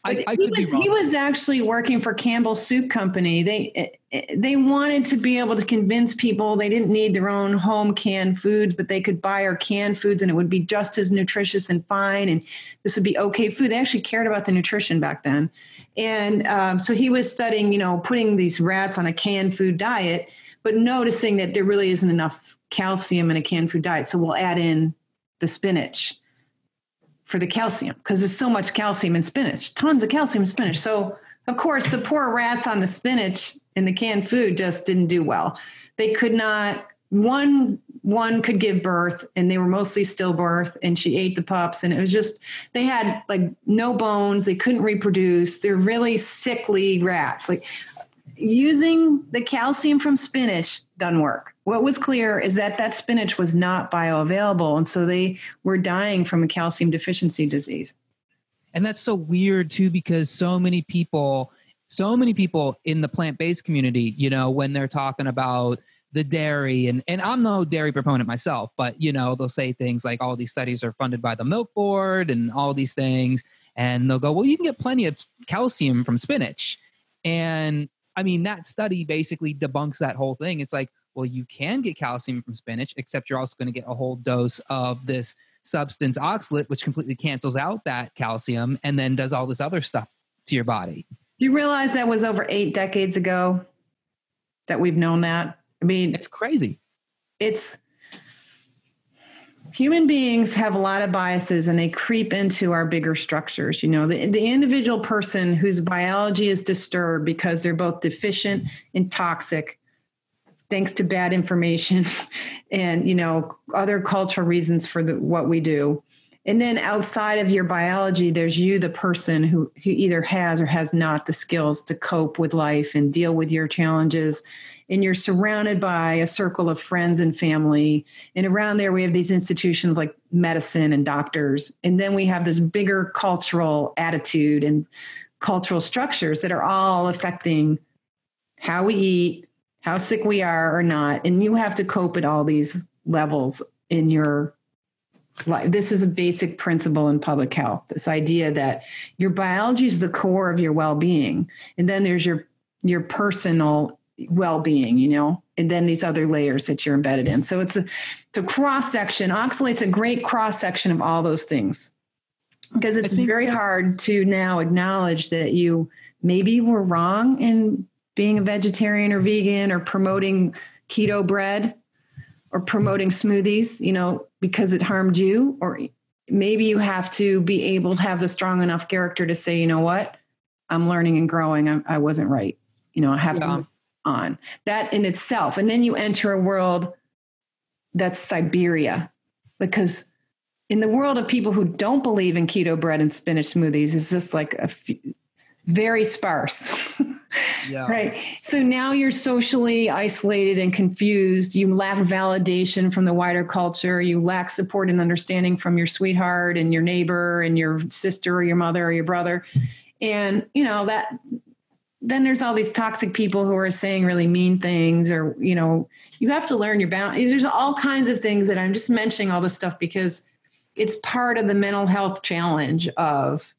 Speaker 2: I
Speaker 3: he
Speaker 2: could be wrong.
Speaker 3: He was actually working for Campbell Soup Company. They wanted to be able to convince people they didn't need their own home canned foods, but they could buy our canned foods and it would be just as nutritious and fine. And this would be okay food. They actually cared about the nutrition back then. And so he was studying, putting these rats on a canned food diet, but noticing that there really isn't enough calcium in a canned food diet. So we'll add in the spinach for the calcium, because there's so much calcium in spinach, tons of calcium in spinach. So of course the poor rats on the spinach in the canned food just didn't do well. They could not, one could give birth and they were mostly stillbirth, and she ate the pups, and it was just, they had like no bones. They couldn't reproduce. They're really sickly rats. Like using the calcium from spinach doesn't work. What was clear is that spinach was not bioavailable. And so they were dying from a calcium deficiency disease.
Speaker 2: And that's so weird too, because so many people in the plant-based community, when they're talking about the dairy, and I'm no dairy proponent myself, but they'll say things like all these studies are funded by the Milk Board and all these things. And they'll go, well, you can get plenty of calcium from spinach. And I mean, that study basically debunks that whole thing. It's like, well, you can get calcium from spinach, except you're also going to get a whole dose of this substance oxalate, which completely cancels out that calcium and then does all this other stuff to your body.
Speaker 3: Do you realize that was over 8 decades ago that we've known that? I mean,
Speaker 2: it's crazy.
Speaker 3: It's human beings have a lot of biases and they creep into our bigger structures. The individual person whose biology is disturbed because they're both deficient and toxic, thanks to bad information and, other cultural reasons for what we do. And then outside of your biology, there's you, the person who either has or has not the skills to cope with life and deal with your challenges. And you're surrounded by a circle of friends and family. And around there, we have these institutions like medicine and doctors. And then we have this bigger cultural attitude and cultural structures that are all affecting how we eat, how sick we are or not. And you have to cope at all these levels in your life. This is a basic principle in public health, this idea that your biology is the core of your well-being. And then there's your personal well-being, and then these other layers that you're embedded in. So it's a cross-section. Oxalate's a great cross-section of all those things, because it's very hard to now acknowledge that you maybe were wrong in being a vegetarian or vegan or promoting keto bread or promoting smoothies, because it harmed you. Or maybe you have to be able to have the strong enough character to say, you know what, I'm learning and growing. I wasn't right. I have to move on that in itself. And then you enter a world that's Siberia, because in the world of people who don't believe in keto bread and spinach smoothies, it's just like very sparse.
Speaker 2: Yeah.
Speaker 3: Right. So now you're socially isolated and confused. You lack validation from the wider culture. You lack support and understanding from your sweetheart and your neighbor and your sister or your mother or your brother. And, then there's all these toxic people who are saying really mean things, or, you have to learn your boundaries. There's all kinds of things that I'm just mentioning all this stuff because it's part of the mental health challenge of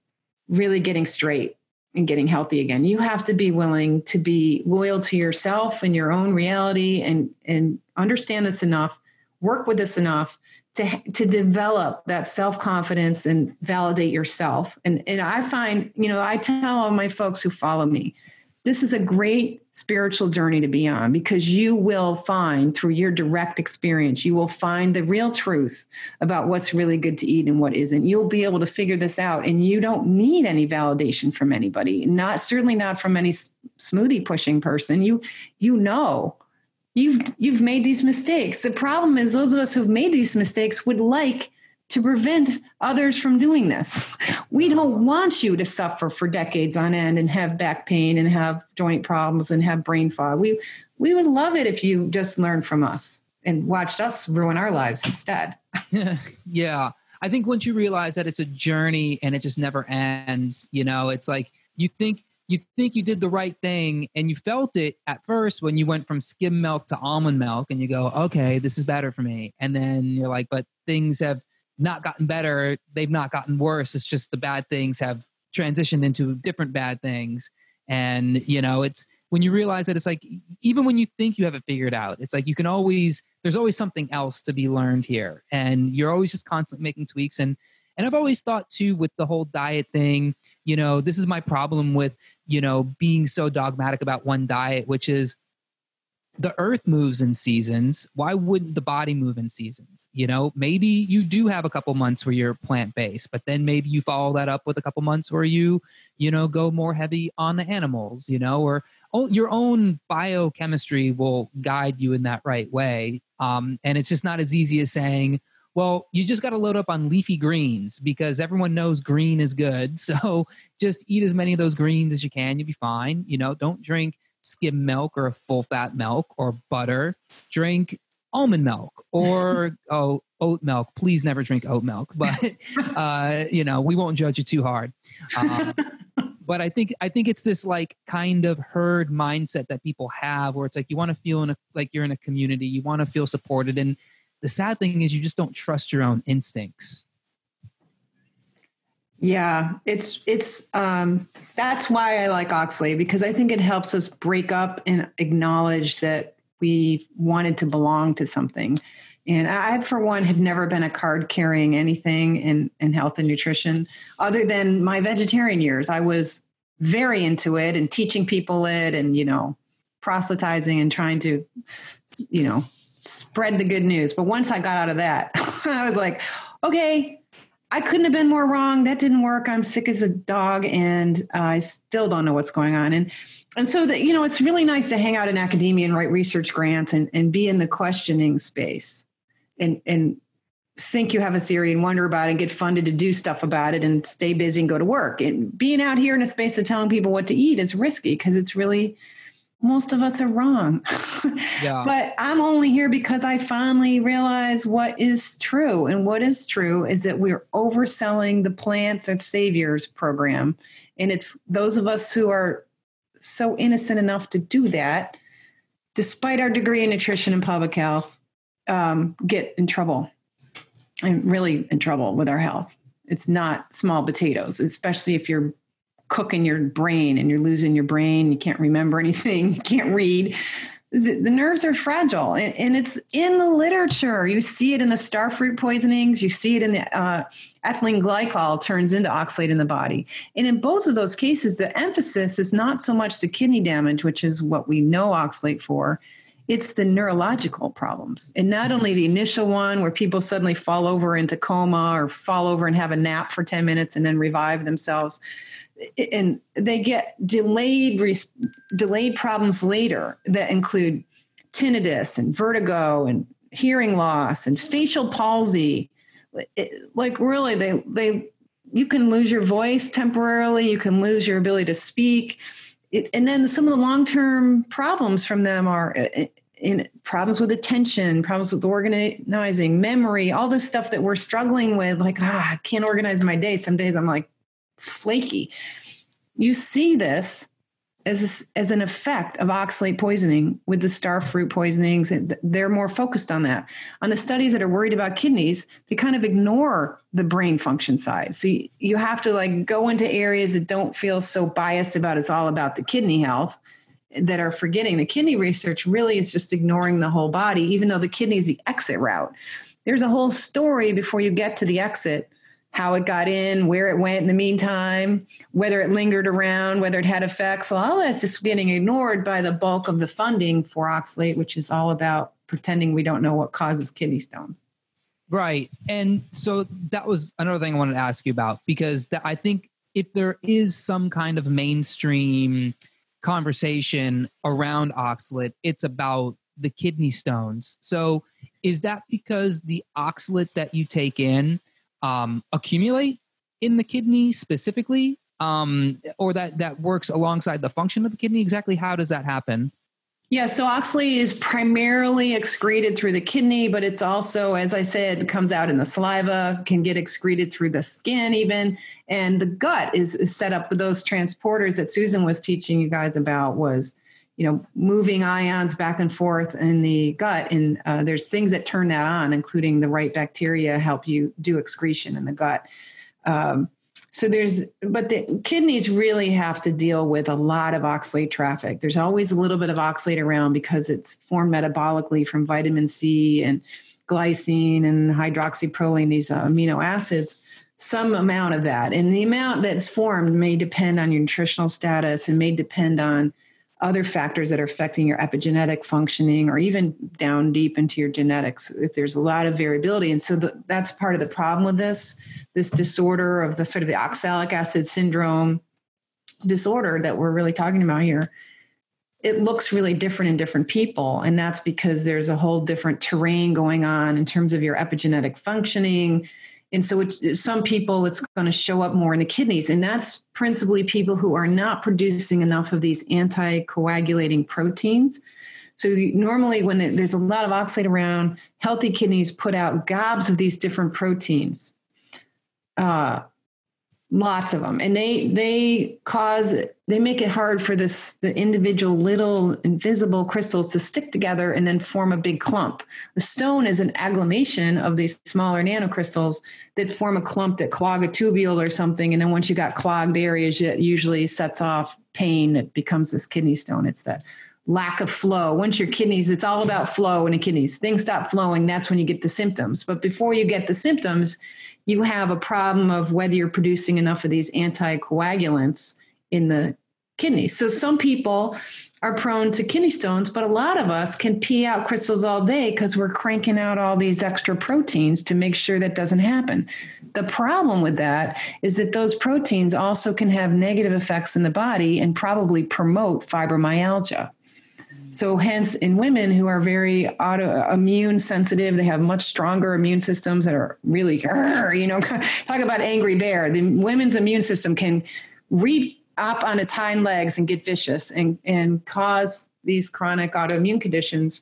Speaker 3: really getting straight and getting healthy again. You have to be willing to be loyal to yourself and your own reality and understand this enough, work with this enough to develop that self-confidence and validate yourself. And I find, I tell all my folks who follow me, this is a great spiritual journey to be on, because you will find through your direct experience, you will find the real truth about what's really good to eat and what isn't. You'll be able to figure this out, and you don't need any validation from anybody, certainly not from any smoothie pushing person. You've made these mistakes. The problem is those of us who've made these mistakes would like to prevent others from doing this. We don't want you to suffer for decades on end and have back pain and have joint problems and have brain fog. We would love it if you just learned from us and watched us ruin our lives instead.
Speaker 2: Yeah. I think once you realize that it's a journey and it just never ends, it's like you think you did the right thing, and you felt it at first when you went from skim milk to almond milk, and you go, okay, this is better for me. And then you're like, but things have not gotten better. They've not gotten worse. It's just the bad things have transitioned into different bad things. And, it's when you realize that it's like, even when you think you have it figured out, it's like there's always something else to be learned here. And you're always just constantly making tweaks. And I've always thought too, with the whole diet thing, this is my problem with, being so dogmatic about one diet, which is the earth moves in seasons. Why wouldn't the body move in seasons? Maybe you do have a couple months where you're plant-based, but then maybe you follow that up with a couple months where you go more heavy on the animals, or your own biochemistry will guide you in that right way. And it's just not as easy as saying, well, you just got to load up on leafy greens because everyone knows green is good. So just eat as many of those greens as you can. You'll be fine. Don't drink skim milk or full fat milk or butter. Drink almond milk or oat milk. Please never drink oat milk, but we won't judge you too hard. But I think it's this like kind of herd mindset that people have, where it's like you want to feel like you're in a community, you want to feel supported, and the sad thing is you just don't trust your own instincts.
Speaker 3: Yeah, it's that's why I like Oxalate, because I think it helps us break up and acknowledge that we wanted to belong to something. And I, for one, have never been a card carrying anything in health and nutrition other than my vegetarian years. I was very into it and teaching people it and, proselytizing and trying to, spread the good news. But once I got out of that, I was like, okay, I couldn't have been more wrong. That didn't work. I'm sick as a dog, and I still don't know what's going on. And so that, it's really nice to hang out in academia and write research grants and be in the questioning space and think you have a theory and wonder about it and get funded to do stuff about it and stay busy and go to work. And being out here in a space of telling people what to eat is risky because it's really, most of us are wrong.
Speaker 2: Yeah.
Speaker 3: But I'm only here because I finally realized what is true. And what is true is that we're overselling the plants as saviors program. And it's those of us who are so innocent enough to do that, despite our degree in nutrition and public health, get in trouble. And really in trouble with our health. It's not small potatoes, especially if you're cooking your brain and you're losing your brain. You can't remember anything. You can't read. The nerves are fragile, and it's in the literature. You see it in the starfruit poisonings. You see it in the ethylene glycol turns into oxalate in the body. And in both of those cases, the emphasis is not so much the kidney damage, which is what we know oxalate for. It's the neurological problems. And not only the initial one where people suddenly fall over into coma or fall over and have a nap for 10 minutes and then revive themselves. And they get delayed problems later that include tinnitus and vertigo and hearing loss and facial palsy. Like really, you can lose your voice temporarily. You can lose your ability to speak. And then some of the long-term problems from them are in problems with attention, problems with organizing, memory, all this stuff that we're struggling with. Like, I can't organize my day. Some days I'm like flaky. You see this as an effect of oxalate poisoning with the star fruit poisonings. And they're more focused on that. On the studies that are worried about kidneys, they kind of ignore the brain function side. So you have to like go into areas that don't feel so biased about it's all about the kidney health, that are forgetting the kidney research really is just ignoring the whole body, even though the kidney is the exit route. There's a whole story before you get to the exit, how it got in, where it went in the meantime, whether it lingered around, whether it had effects. All that's just getting ignored by the bulk of the funding for oxalate, which is all about pretending we don't know what causes kidney stones.
Speaker 2: Right. And so that was another thing I wanted to ask you about, because I think if there is some kind of mainstream conversation around oxalate, it's about the kidney stones. So is that because the oxalate that you take in accumulate in the kidney specifically, or that works alongside the function of the kidney? Exactly how does that happen?
Speaker 3: Yeah, so oxalate is primarily excreted through the kidney, but it's also, as I said, comes out in the saliva, can get excreted through the skin even. And the gut is set up with those transporters that Susan was teaching you guys about, was, moving ions back and forth in the gut. And there's things that turn that on, including the right bacteria help you do excretion in the gut. But the kidneys really have to deal with a lot of oxalate traffic. There's always a little bit of oxalate around because it's formed metabolically from vitamin C and glycine and hydroxyproline, these amino acids, some amount of that. And the amount that's formed may depend on your nutritional status and may depend on other factors that are affecting your epigenetic functioning, or even down deep into your genetics. If there's a lot of variability. And so that's part of the problem with this disorder of the sort of the oxalic acid syndrome disorder that we're really talking about here. It looks really different in different people. And that's because there's a whole different terrain going on in terms of your epigenetic functioning. And so some people, it's going to show up more in the kidneys. And that's principally people who are not producing enough of these anticoagulating proteins. So normally when there's a lot of oxalate around, healthy kidneys put out gobs of these different proteins, lots of them. And they make it hard for the individual little invisible crystals to stick together and then form a big clump. The stone is an agglomeration of these smaller nanocrystals that form a clump that clog a tubule or something. And then once you got clogged areas, it usually sets off pain. It becomes this kidney stone. It's that lack of flow. Once your kidneys, it's all about flow in the kidneys. Things stop flowing. That's when you get the symptoms. But before you get the symptoms, you have a problem of whether you're producing enough of these anticoagulants in the kidneys. So some people are prone to kidney stones, but a lot of us can pee out crystals all day because we're cranking out all these extra proteins to make sure that doesn't happen. The problem with that is that those proteins also can have negative effects in the body and probably promote fibromyalgia. So hence, in women who are very autoimmune sensitive, they have much stronger immune systems that are really, talk about angry bear. The women's immune system can reap up on its hind legs and get vicious and cause these chronic autoimmune conditions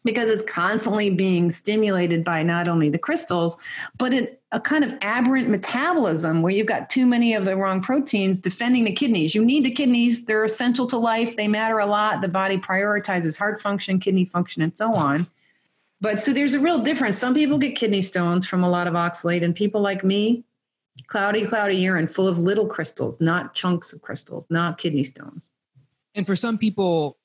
Speaker 3: because it's constantly being stimulated by not only the crystals, but a kind of aberrant metabolism where you've got too many of the wrong proteins defending the kidneys. You need the kidneys. They're essential to life. They matter a lot. The body prioritizes heart function, kidney function, and so on. But so there's a real difference. Some people get kidney stones from a lot of oxalate, and people like me, cloudy urine full of little crystals, not chunks of crystals, not kidney stones.
Speaker 2: And for some people,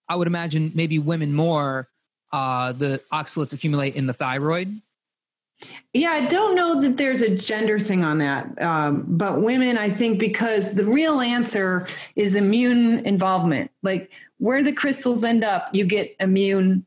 Speaker 2: I would imagine maybe women more, the oxalates accumulate in the thyroid.
Speaker 3: Yeah, I don't know that there's a gender thing on that. But women, I think, because the real answer is immune involvement. Like where the crystals end up, you get immune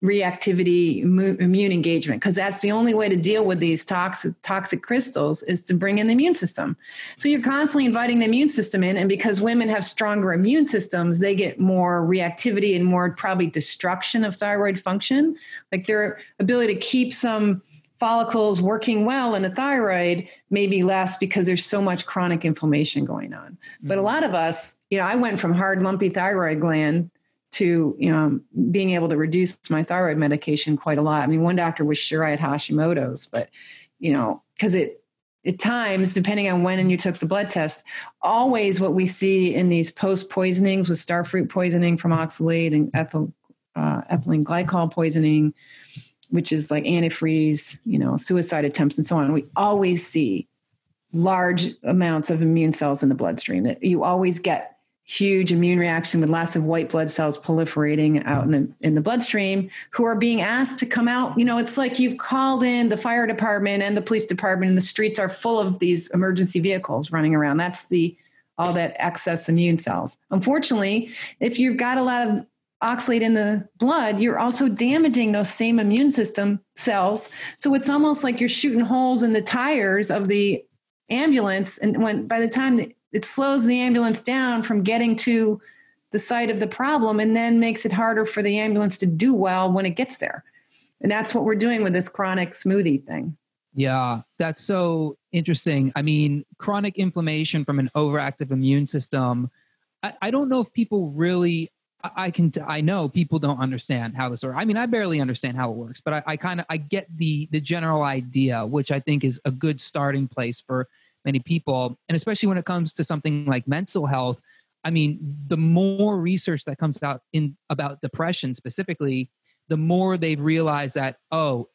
Speaker 3: reactivity, immune engagement, because that's the only way to deal with these toxic crystals is to bring in the immune system. So you're constantly inviting the immune system in. And because women have stronger immune systems, they get more reactivity and more probably destruction of thyroid function. Like their ability to keep some follicles working well in the thyroid may be less because there's so much chronic inflammation going on. Mm-hmm. But a lot of us, I went from hard, lumpy thyroid gland to, being able to reduce my thyroid medication quite a lot. I mean, one doctor was sure I had Hashimoto's, but, because at times, depending on when and you took the blood test, always what we see in these post-poisonings with starfruit poisoning from oxalate and ethylene glycol poisoning, which is like antifreeze, suicide attempts and so on. We always see large amounts of immune cells in the bloodstream. That you always get huge immune reaction with lots of white blood cells proliferating out in the bloodstream, who are being asked to come out. It's like you've called in the fire department and the police department, and the streets are full of these emergency vehicles running around. That's all that excess immune cells. Unfortunately, if you've got a lot of oxalate in the blood, you're also damaging those same immune system cells. So it's almost like you're shooting holes in the tires of the ambulance. And by the time it slows the ambulance down from getting to the site of the problem, and then makes it harder for the ambulance to do well when it gets there. And that's what we're doing with this chronic smoothie thing.
Speaker 2: Yeah, that's so interesting. I mean, chronic inflammation from an overactive immune system. I don't know if people really, I know people don't understand how this works. I mean, I barely understand how it works, but I get the general idea, which I think is a good starting place for many people. And especially when it comes to something like mental health, I mean, the more research that comes out about depression specifically, the more they've realized that,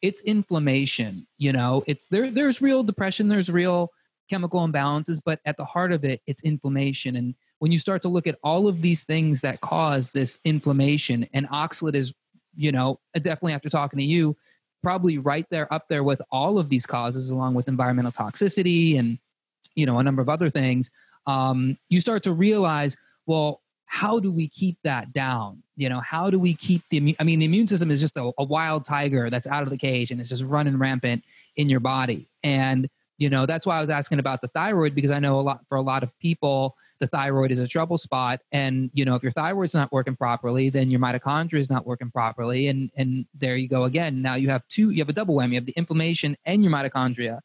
Speaker 2: it's inflammation. There's real depression, there's real chemical imbalances, but at the heart of it, it's inflammation. And when you start to look at all of these things that cause this inflammation, and oxalate is, definitely after talking to you, probably right there up there with all of these causes, along with environmental toxicity and a number of other things, you start to realize, well, how do we keep that down? How do we keep the immune system is just a wild tiger that's out of the cage and it's just running rampant in your body. And, that's why I was asking about the thyroid, because I know for a lot of people, the thyroid is a trouble spot. And, if your thyroid's not working properly, then your mitochondria is not working properly. And there you go again. Now you have a double whammy. You have the inflammation and your mitochondria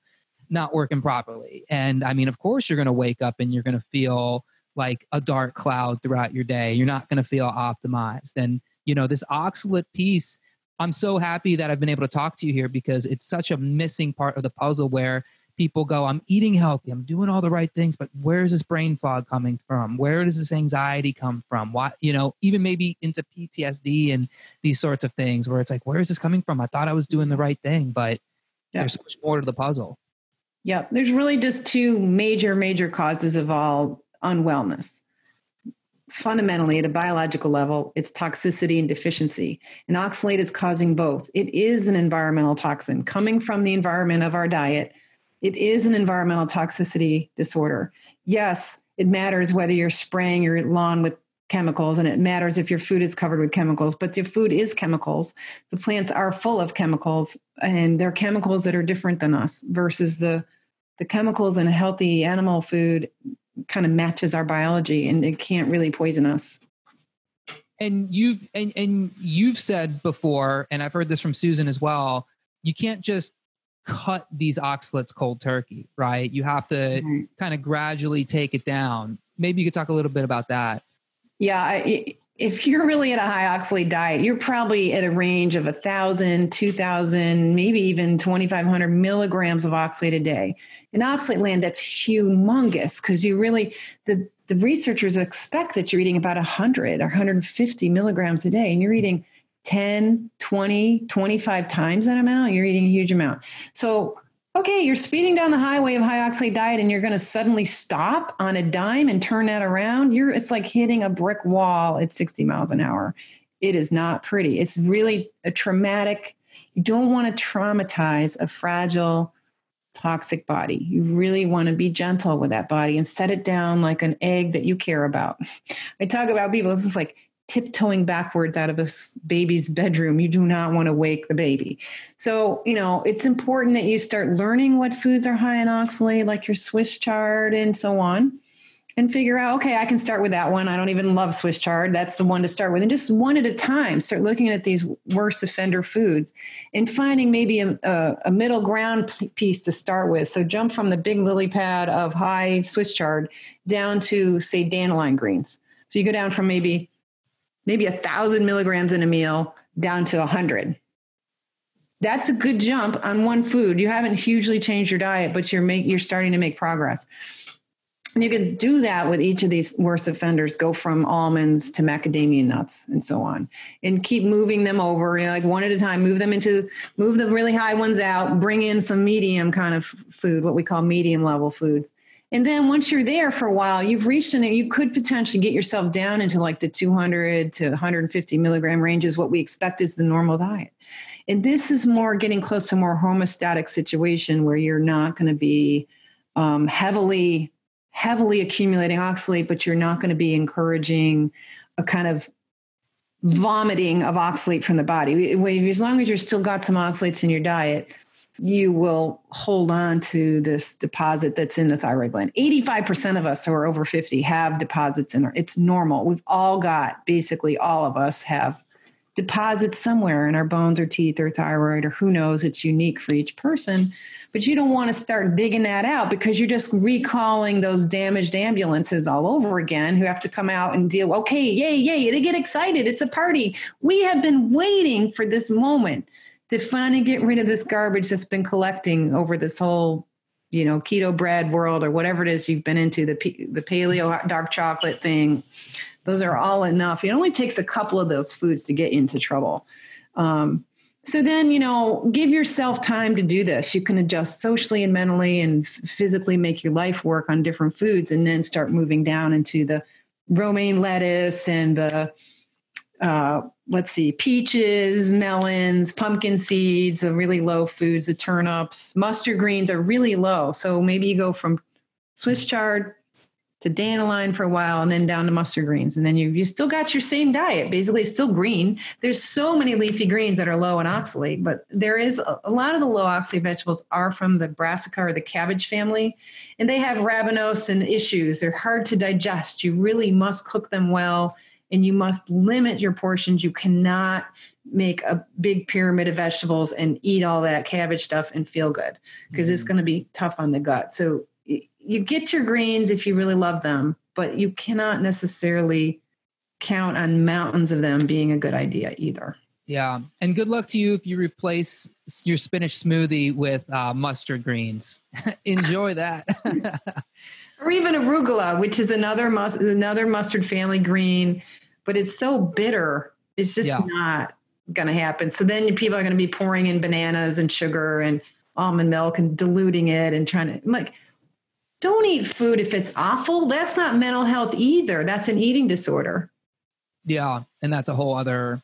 Speaker 2: not working properly. And I mean, of course, you're going to wake up and you're going to feel like a dark cloud throughout your day. You're not going to feel optimized. And, this oxalate piece, I'm so happy that I've been able to talk to you here, because it's such a missing part of the puzzle where people go, I'm eating healthy, I'm doing all the right things, but where is this brain fog coming from? Where does this anxiety come from? Why, even maybe into PTSD and these sorts of things where it's like, where is this coming from? I thought I was doing the right thing, but there's so much more to the puzzle.
Speaker 3: Yeah, there's really just two major causes of all unwellness. Fundamentally, at a biological level, it's toxicity and deficiency. And oxalate is causing both. It is an environmental toxin coming from the environment of our diet. It is an environmental toxicity disorder. Yes, it matters whether you're spraying your lawn with chemicals, and it matters if your food is covered with chemicals, but your food is chemicals. The plants are full of chemicals, and they're chemicals that are different than us, versus the chemicals in a healthy animal food kind of matches our biology, and it can't really poison us.
Speaker 2: And you've said before, and I've heard this from Susan as well, you can't just cut these oxalates cold turkey, right? You have to kind of gradually take it down. Maybe you could talk a little bit about that.
Speaker 3: Yeah. If you're really at a high oxalate diet, you're probably at a range of 1,000, 2,000, maybe even 2,500 milligrams of oxalate a day. In oxalate land, that's humongous, because the researchers expect that you're eating about 100 or 150 milligrams a day, and you're eating 10, 20, 25 times that amount. You're eating a huge amount. So, okay, you're speeding down the highway of high oxalate diet, and you're going to suddenly stop on a dime and turn that around. It's like hitting a brick wall at 60 miles an hour. It is not pretty. It's really a traumatic. You don't want to traumatize a fragile, toxic body. You really want to be gentle with that body and set it down like an egg that you care about. I talk about people, it's just like tiptoeing backwards out of a baby's bedroom. You do not want to wake the baby. So, it's important that you start learning what foods are high in oxalate, like your Swiss chard and so on, and figure out, okay, I can start with that one. I don't even love Swiss chard. That's the one to start with. And just one at a time, start looking at these worst offender foods and finding maybe a middle ground piece to start with. So jump from the big lily pad of high Swiss chard down to, say, dandelion greens. So you go down from maybe 1,000 milligrams in a meal down to 100. That's a good jump on one food. You haven't hugely changed your diet, but you're starting to make progress. And you can do that with each of these worst offenders, go from almonds to macadamia nuts and so on, and keep moving them over, like one at a time, move the really high ones out, bring in some medium kind of food, what we call medium level foods. And then once you're there for a while, you've reached you could potentially get yourself down into like the 200 to 150 milligram range is what we expect is the normal diet. And this is more getting close to a more homeostatic situation where you're not going to be heavily accumulating oxalate, but you're not going to be encouraging a kind of vomiting of oxalate from the body. As long as you're still got some oxalates in your diet, you will hold on to this deposit that's in the thyroid gland. 85% of us who are over 50 have deposits in it's normal. We've all got, basically all of us have deposits somewhere in our bones or teeth or thyroid, or who knows, it's unique for each person. But you don't want to start digging that out because you're just recalling those damaged ambulances all over again who have to come out and deal. Okay, yay, they get excited. It's a party. We have been waiting for this moment to finally get rid of this garbage that's been collecting over this whole, keto bread world or whatever it is you've been into, the paleo dark chocolate thing. Those are all enough. It only takes a couple of those foods to get you into trouble. So then, give yourself time to do this. You can adjust socially and mentally and physically make your life work on different foods, and then start moving down into the romaine lettuce and the, peaches, melons, pumpkin seeds, the really low foods, the turnips. Mustard greens are really low. So maybe you go from Swiss chard to dandelion for a while and then down to mustard greens. And then you still got your same diet. Basically, it's still green. There's so many leafy greens that are low in oxalate, but there is a lot of the low oxalate vegetables are from the brassica or the cabbage family, and they have rabenose and issues. They're hard to digest. You really must cook them well, and you must limit your portions. You cannot make a big pyramid of vegetables and eat all that cabbage stuff and feel good, because it's going to be tough on the gut. So you get your greens if you really love them, but you cannot necessarily count on mountains of them being a good idea either.
Speaker 2: Yeah. And good luck to you if you replace your spinach smoothie with mustard greens. Enjoy that.
Speaker 3: Or even arugula, which is another mustard family green, but it's so bitter. It's just not going to happen. So then people are going to be pouring in bananas and sugar and almond milk and diluting it and trying to, don't eat food if it's awful. That's not mental health either. That's an eating disorder.
Speaker 2: Yeah. And that's a whole other.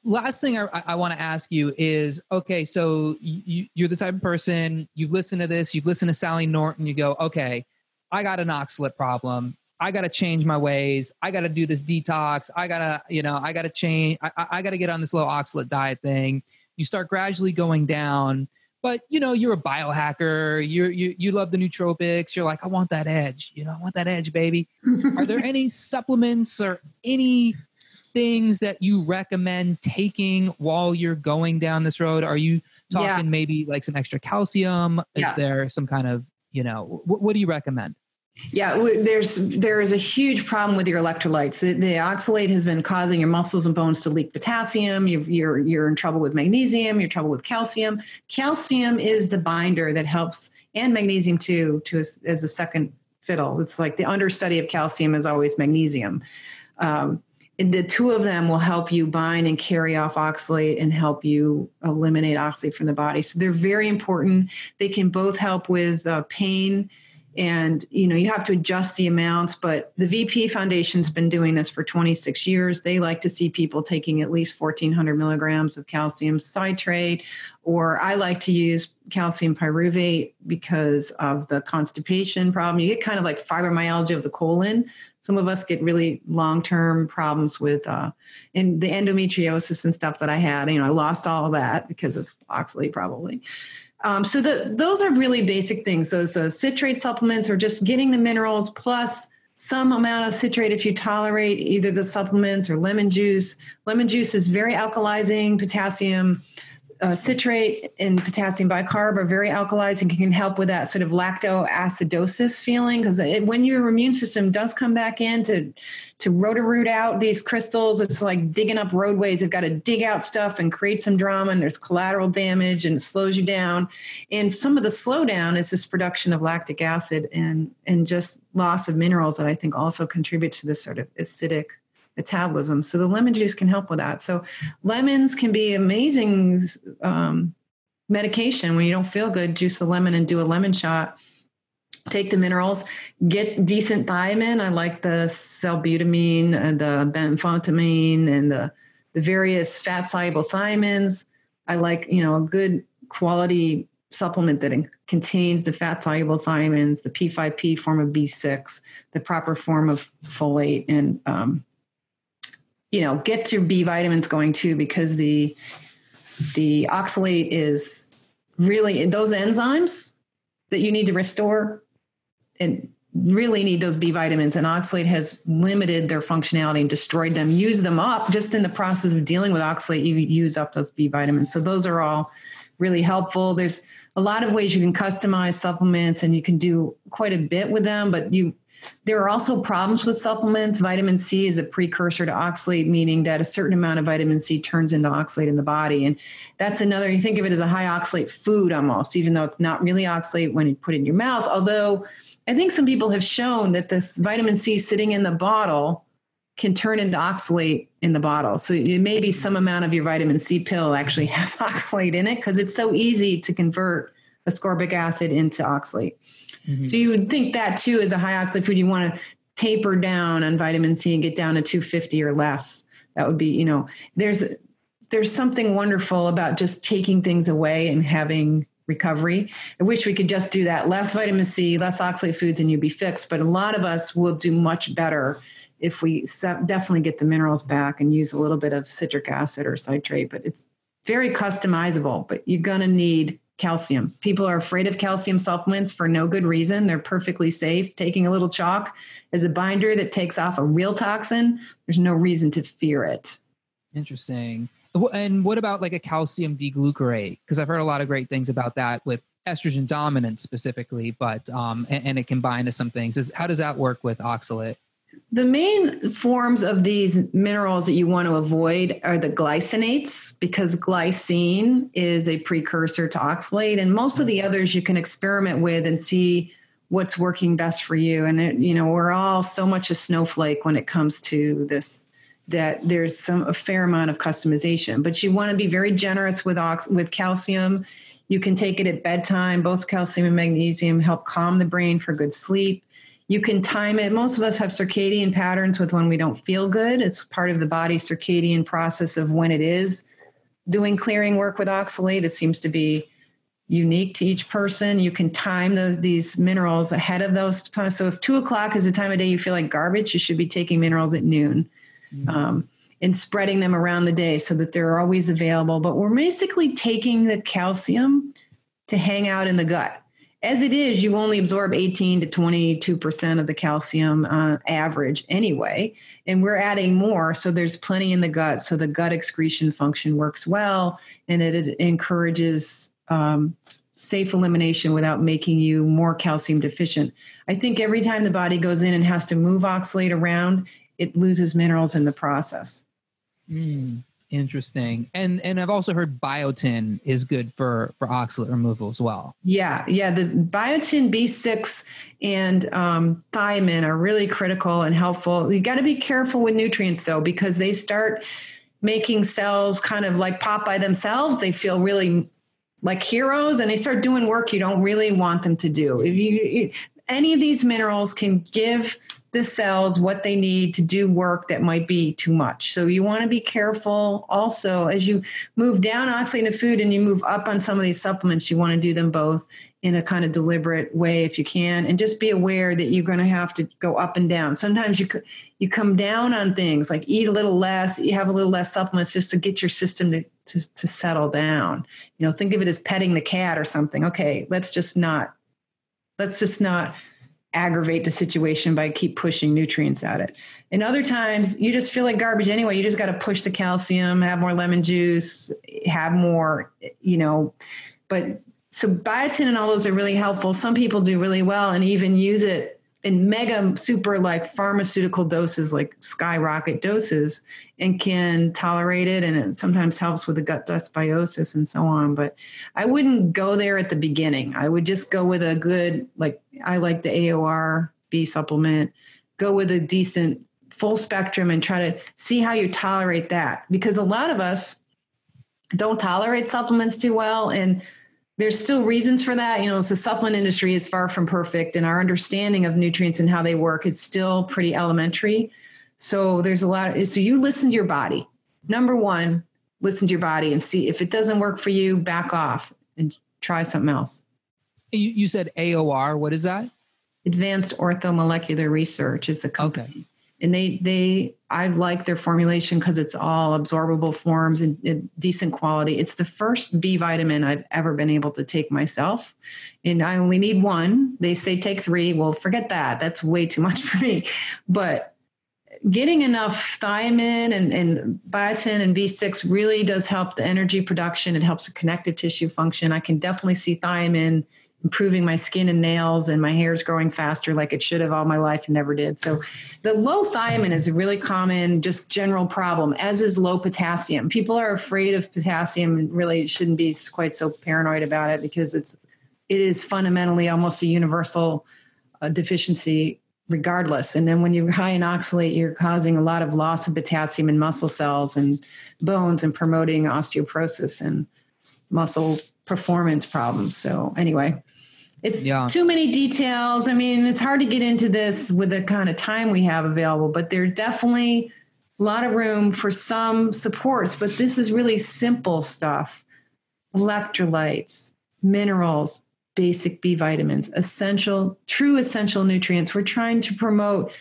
Speaker 2: Last thing I want to ask you is, okay, so you're the type of person, you've listened to this, you've listened to Sally Norton, you go, okay, I got an oxalate problem. I got to change my ways. I got to do this detox. I got to change. I got to get on this low oxalate diet thing. You start gradually going down. But, you're a biohacker, you love the nootropics. You're like, I want that edge, I want that edge, baby. Are there any supplements or any things that you recommend taking while you're going down this road? Are you talking maybe like some extra calcium? Is there some kind of, what do you recommend?
Speaker 3: Yeah, there is a huge problem with your electrolytes. The oxalate has been causing your muscles and bones to leak potassium. You're in trouble with magnesium. You're in trouble with calcium. Calcium is the binder that helps, and magnesium too, as a second fiddle. It's like the understudy of calcium is always magnesium. And the two of them will help you bind and carry off oxalate and help you eliminate oxalate from the body. So they're very important. They can both help with pain. And, you have to adjust the amounts, but the VP Foundation's been doing this for 26 years. They like to see people taking at least 1,400 milligrams of calcium citrate, or I like to use calcium pyruvate because of the constipation problem. You get kind of like fibromyalgia of the colon. Some of us get really long-term problems with and the endometriosis and stuff that I had. I lost all of that because of oxalate probably. So those are really basic things. Those citrate supplements are just getting the minerals plus some amount of citrate if you tolerate either the supplements or lemon juice. Lemon juice is very alkalizing. Potassium citrate and potassium bicarb are very alkalizing and can help with that sort of lactoacidosis feeling. Because when your immune system does come back in to root out these crystals, it's like digging up roadways. They've got to dig out stuff and create some drama, and there's collateral damage, and it slows you down. And some of the slowdown is this production of lactic acid and just loss of minerals that I think also contributes to this sort of acidic metabolism. So the lemon juice can help with that. So lemons can be amazing medication. When you don't feel good, juice a lemon and do a lemon shot. Take the minerals, get decent thiamine. I like the salbutamine and the benfotiamine and the various fat-soluble thiamines. I like, a good quality supplement that contains the fat-soluble thiamines, the P5P form of B6, the proper form of folate, and get your B vitamins going too, because the oxalate is really those enzymes that you need to restore and really need those B vitamins. And oxalate has limited their functionality and destroyed them, used them up. Just in the process of dealing with oxalate, you use up those B vitamins. So those are all really helpful. There's a lot of ways you can customize supplements, and you can do quite a bit with them, but there are also problems with supplements. Vitamin C is a precursor to oxalate, meaning that a certain amount of vitamin C turns into oxalate in the body. And that's another, you think of it as a high oxalate food almost, even though it's not really oxalate when you put it in your mouth. Although I think some people have shown that this vitamin C sitting in the bottle can turn into oxalate in the bottle. So maybe some amount of your vitamin C pill actually has oxalate in it, because it's so easy to convert ascorbic acid into oxalate. Mm-hmm. So you would think that too is a high oxalate food. You want to taper down on vitamin C and get down to 250 or less. That would be, there's something wonderful about just taking things away and having recovery. I wish we could just do that. Less vitamin C, less oxalate foods, and you'd be fixed. But a lot of us will do much better if we definitely get the minerals back and use a little bit of citric acid or citrate. But it's very customizable, but you're going to need calcium. People are afraid of calcium supplements for no good reason. They're perfectly safe. Taking a little chalk as a binder that takes off a real toxin, there's no reason to fear it.
Speaker 2: Interesting. And what about like a calcium deglucarate? Because I've heard a lot of great things about that with estrogen dominance specifically, but and it can bind to some things. How does that work with oxalate?
Speaker 3: The main forms of these minerals that you want to avoid are the glycinates, because glycine is a precursor to oxalate, and most of the others you can experiment with and see what's working best for you. And we're all so much a snowflake when it comes to this, that there's a fair amount of customization. But you want to be very generous with calcium. You can take it at bedtime. Both calcium and magnesium help calm the brain for good sleep. You can time it. Most of us have circadian patterns with when we don't feel good. It's part of the body's circadian process of when it is doing clearing work with oxalate. It seems to be unique to each person. You can time these minerals ahead of those times. So if 2:00 is the time of day you feel like garbage, you should be taking minerals at noon, and spreading them around the day so that they're always available. But we're basically taking the calcium to hang out in the gut. As it is, you only absorb 18 to 22% of the calcium on average anyway, and we're adding more. So there's plenty in the gut. So the gut excretion function works well, and it encourages safe elimination without making you more calcium deficient. I think every time the body goes in and has to move oxalate around, it loses minerals in the process.
Speaker 2: Interesting. And I've also heard biotin is good for oxalate removal as well.
Speaker 3: Yeah. The biotin, B6, and thiamine are really critical and helpful. You got to be careful with nutrients though, because they start making cells kind of like pop by themselves. They feel really like heroes, and they start doing work you don't really want them to do. Any of these minerals can give the cells what they need to do work that might be too much. So you want to be careful. Also, as you move down oxalate in food and you move up on some of these supplements, you want to do them both in a kind of deliberate way if you can, and just be aware that you're going to have to go up and down. Sometimes you come down on things like eat a little less, you have a little less supplements just to get your system to settle down. Think of it as petting the cat or something. Okay, let's just not aggravate the situation by keep pushing nutrients at it. And other times you just feel like garbage anyway. You just got to push the calcium, have more lemon juice, have more, but so biotin and all those are really helpful. Some people do really well and even use it in mega super like pharmaceutical doses, like skyrocket doses, and can tolerate it. And it sometimes helps with the gut dysbiosis and so on. But I wouldn't go there at the beginning. I would just go with a good, like I like the AOR B supplement, go with a decent full spectrum and try to see how you tolerate that. Because a lot of us don't tolerate supplements too well. And there's still reasons for that. The supplement industry is far from perfect, and our understanding of nutrients and how they work is still pretty elementary. So there's a lot so you listen to your body. Number one, listen to your body and see if it doesn't work for you, back off and try something else.
Speaker 2: You said AOR. What is that? Advanced
Speaker 3: Orthomolecular Research is a company.
Speaker 2: Okay.
Speaker 3: And I like their formulation because it's all absorbable forms and decent quality. It's the first B vitamin I've ever been able to take myself. And I only need one. They say take 3. Well, forget that. That's way too much for me. But getting enough thiamine and biotin and B6 really does help the energy production. It helps the connective tissue function. I can definitely see thiamine improving my skin and nails, and my hair is growing faster like it should have all my life and never did. So the low thiamine is a really common, just general problem, as is low potassium. People are afraid of potassium and really shouldn't be quite so paranoid about it because it is fundamentally almost a universal deficiency regardless. And then when you're high in oxalate, you're causing a lot of loss of potassium in muscle cells and bones and promoting osteoporosis and muscle performance problems. So anyway, it's too many details. I mean, it's hard to get into this with the kind of time we have available, but there's definitely a lot of room for some supports, but this is really simple stuff. Electrolytes, minerals, basic B vitamins, true essential nutrients. We're trying to promote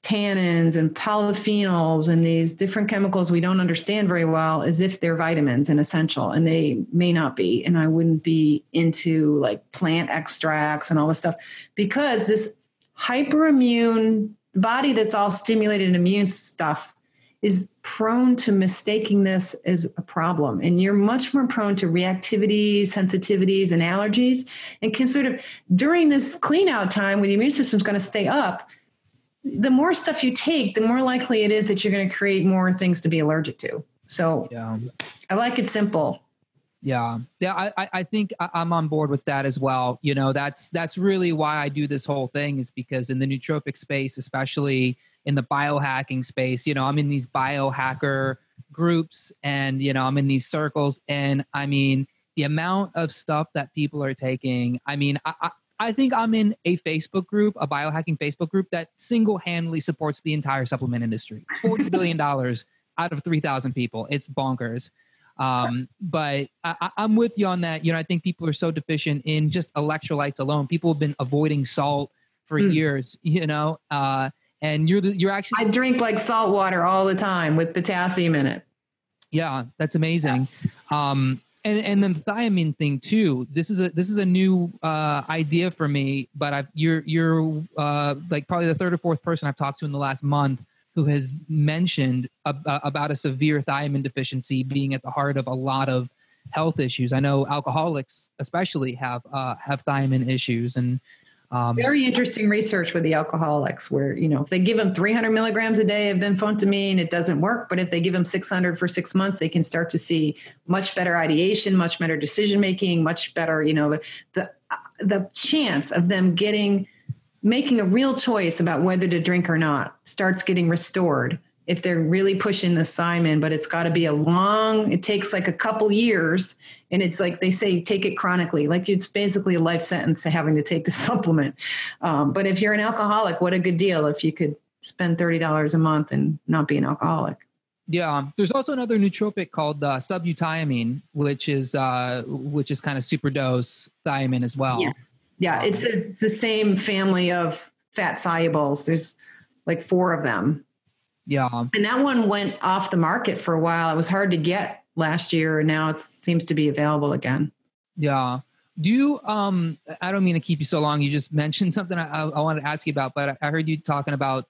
Speaker 3: tannins and polyphenols and these different chemicals we don't understand very well as if they're vitamins and essential, and they may not be. And I wouldn't be into like plant extracts and all this stuff because this hyperimmune body that's all stimulated immune stuff is prone to mistaking this as a problem. And you're much more prone to reactivities, sensitivities, and allergies, and can sort of during this clean out time when the immune system's going to stay up, the more stuff you take, the more likely it is that you're going to create more things to be allergic to. So I like it simple.
Speaker 2: Yeah. I think I'm on board with that as well. That's really why I do this whole thing, is because in the nootropic space, especially in the biohacking space, I'm in these biohacker groups and, I'm in these circles, and I mean, the amount of stuff that people are taking, I mean, I think I'm in a Facebook group, a biohacking Facebook group that single-handedly supports the entire supplement industry. $40 billion out of 3,000 people. It's bonkers. But I'm with you on that. I think people are so deficient in just electrolytes alone. People have been avoiding salt for years, and you're actually...
Speaker 3: I drink like salt water all the time with potassium in it.
Speaker 2: Yeah, that's amazing. And then the thiamine thing too. This is a new idea for me, but you're like probably the third or fourth person I've talked to in the last month who has mentioned about a severe thiamine deficiency being at the heart of a lot of health issues. I know alcoholics especially have thiamine issues, and
Speaker 3: very interesting research with the alcoholics where, if they give them 300 milligrams a day of benfotiamine, it doesn't work. But if they give them 600 for 6 months, they can start to see much better ideation, much better decision-making, much better, the chance of them making a real choice about whether to drink or not starts getting restored if they're really pushing the thiamine. But it's got to be it takes like a couple years. And it's like they say, take it chronically. Like it's basically a life sentence to having to take the supplement. But if you're an alcoholic, what a good deal if you could spend $30 a month and not be an alcoholic.
Speaker 2: Yeah. There's also another nootropic called subutiamine, which is kind of super dose thiamine as well.
Speaker 3: Yeah. It's the same family of fat solubles. There's like 4 of them.
Speaker 2: Yeah.
Speaker 3: And that one went off the market for a while. It was hard to get last year, and now it seems to be available again.
Speaker 2: Yeah. Do you, I don't mean to keep you so long. You just mentioned something I wanted to ask you about, but I heard you talking about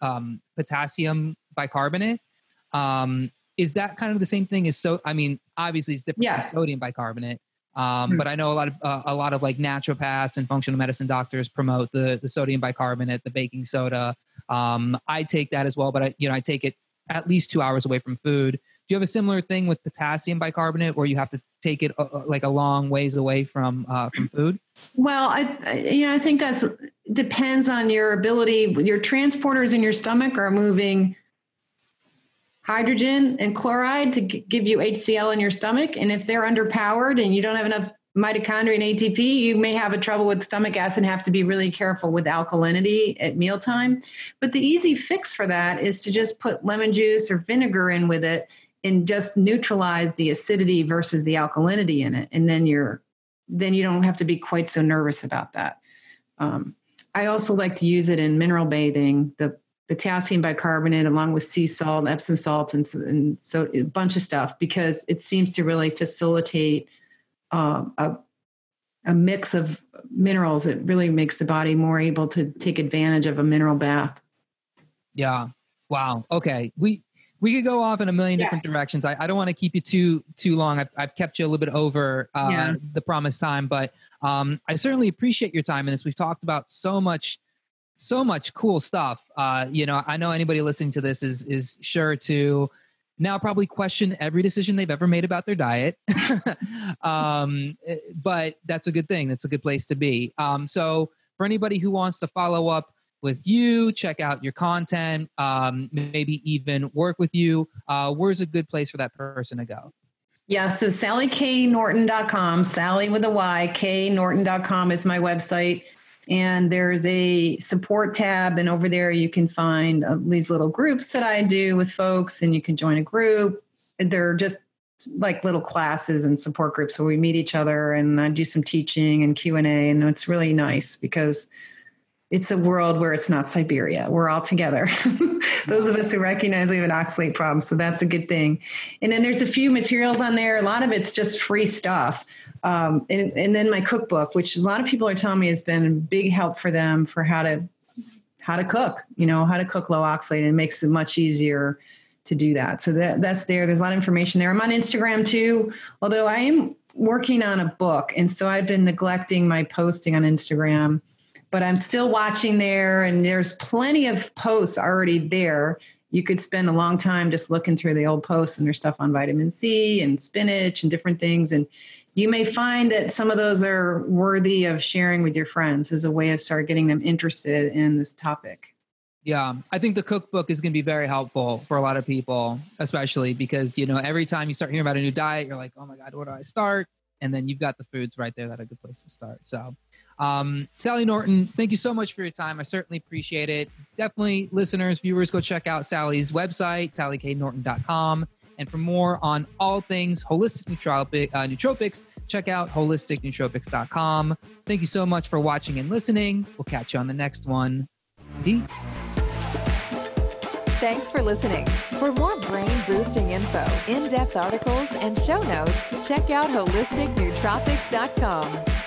Speaker 2: potassium bicarbonate. Is that kind of the same thing as, obviously it's different from sodium bicarbonate. But I know a lot of like naturopaths and functional medicine doctors promote the sodium bicarbonate, the baking soda. I take that as well, but I take it at least 2 hours away from food. Do you have a similar thing with potassium bicarbonate where you have to take it like a long ways away from food?
Speaker 3: Well, I think that's depends on your ability. Your transporters in your stomach are moving hydrogen and chloride to give you HCl in your stomach. And if they're underpowered and you don't have enough mitochondria and ATP, you may have a trouble with stomach acid and have to be really careful with alkalinity at mealtime. But the easy fix for that is to just put lemon juice or vinegar in with it and just neutralize the acidity versus the alkalinity in it. And then you don't have to be quite so nervous about that. I also like to use it in mineral bathing, the potassium bicarbonate along with sea salt, Epsom salt, and so a bunch of stuff, because it seems to really facilitate a mix of minerals. It really makes the body more able to take advantage of a mineral bath. Yeah.
Speaker 2: Wow. Okay. We could go off in a million different directions. I don't want to keep you too long. I've kept you a little bit over the promised time, but I certainly appreciate your time in this. We've talked about so much cool stuff. I know anybody listening to this is sure to now probably question every decision they've ever made about their diet. But that's a good thing. That's a good place to be. So for anybody who wants to follow up with you, check out your content, maybe even work with you, where's a good place for that person to go?
Speaker 3: Yeah, so SallyKNorton.com, Sally with a Y, KNorton.com is my website. And there's a support tab, and over there you can find these little groups that I do with folks, and you can join a group. They're just like little classes and support groups where we meet each other, and I do some teaching and Q&A, and it's really nice because it's a world where it's not Siberia. We're all together. Those of us who recognize we have an oxalate problem. So that's a good thing. And then there's a few materials on there. A lot of it's just free stuff. And then my cookbook, which a lot of people are telling me has been a big help for them for how to cook, how to cook low oxalate, and it makes it much easier to do that. So that's there. There's a lot of information there. I'm on Instagram too, although I am working on a book. And so I've been neglecting my posting on Instagram, but I'm still watching there, and there's plenty of posts already there. You could spend a long time just looking through the old posts, and there's stuff on vitamin C and spinach and different things. And you may find that some of those are worthy of sharing with your friends as a way of start getting them interested in this topic.
Speaker 2: Yeah, I think the cookbook is going to be very helpful for a lot of people, especially because, every time you start hearing about a new diet, you're like, oh my God, where do I start? And then you've got the foods right there that are a good place to start. So Sally Norton, thank you so much for your time. I certainly appreciate it. Definitely listeners, viewers, go check out Sally's website, SallyKNorton.com. And for more on all things holistic nootropics, check out holisticnootropics.com. Thank you so much for watching and listening. We'll catch you on the next one. Peace.
Speaker 1: Thanks for listening. For more brain-boosting info, in-depth articles, and show notes, check out holisticnootropics.com.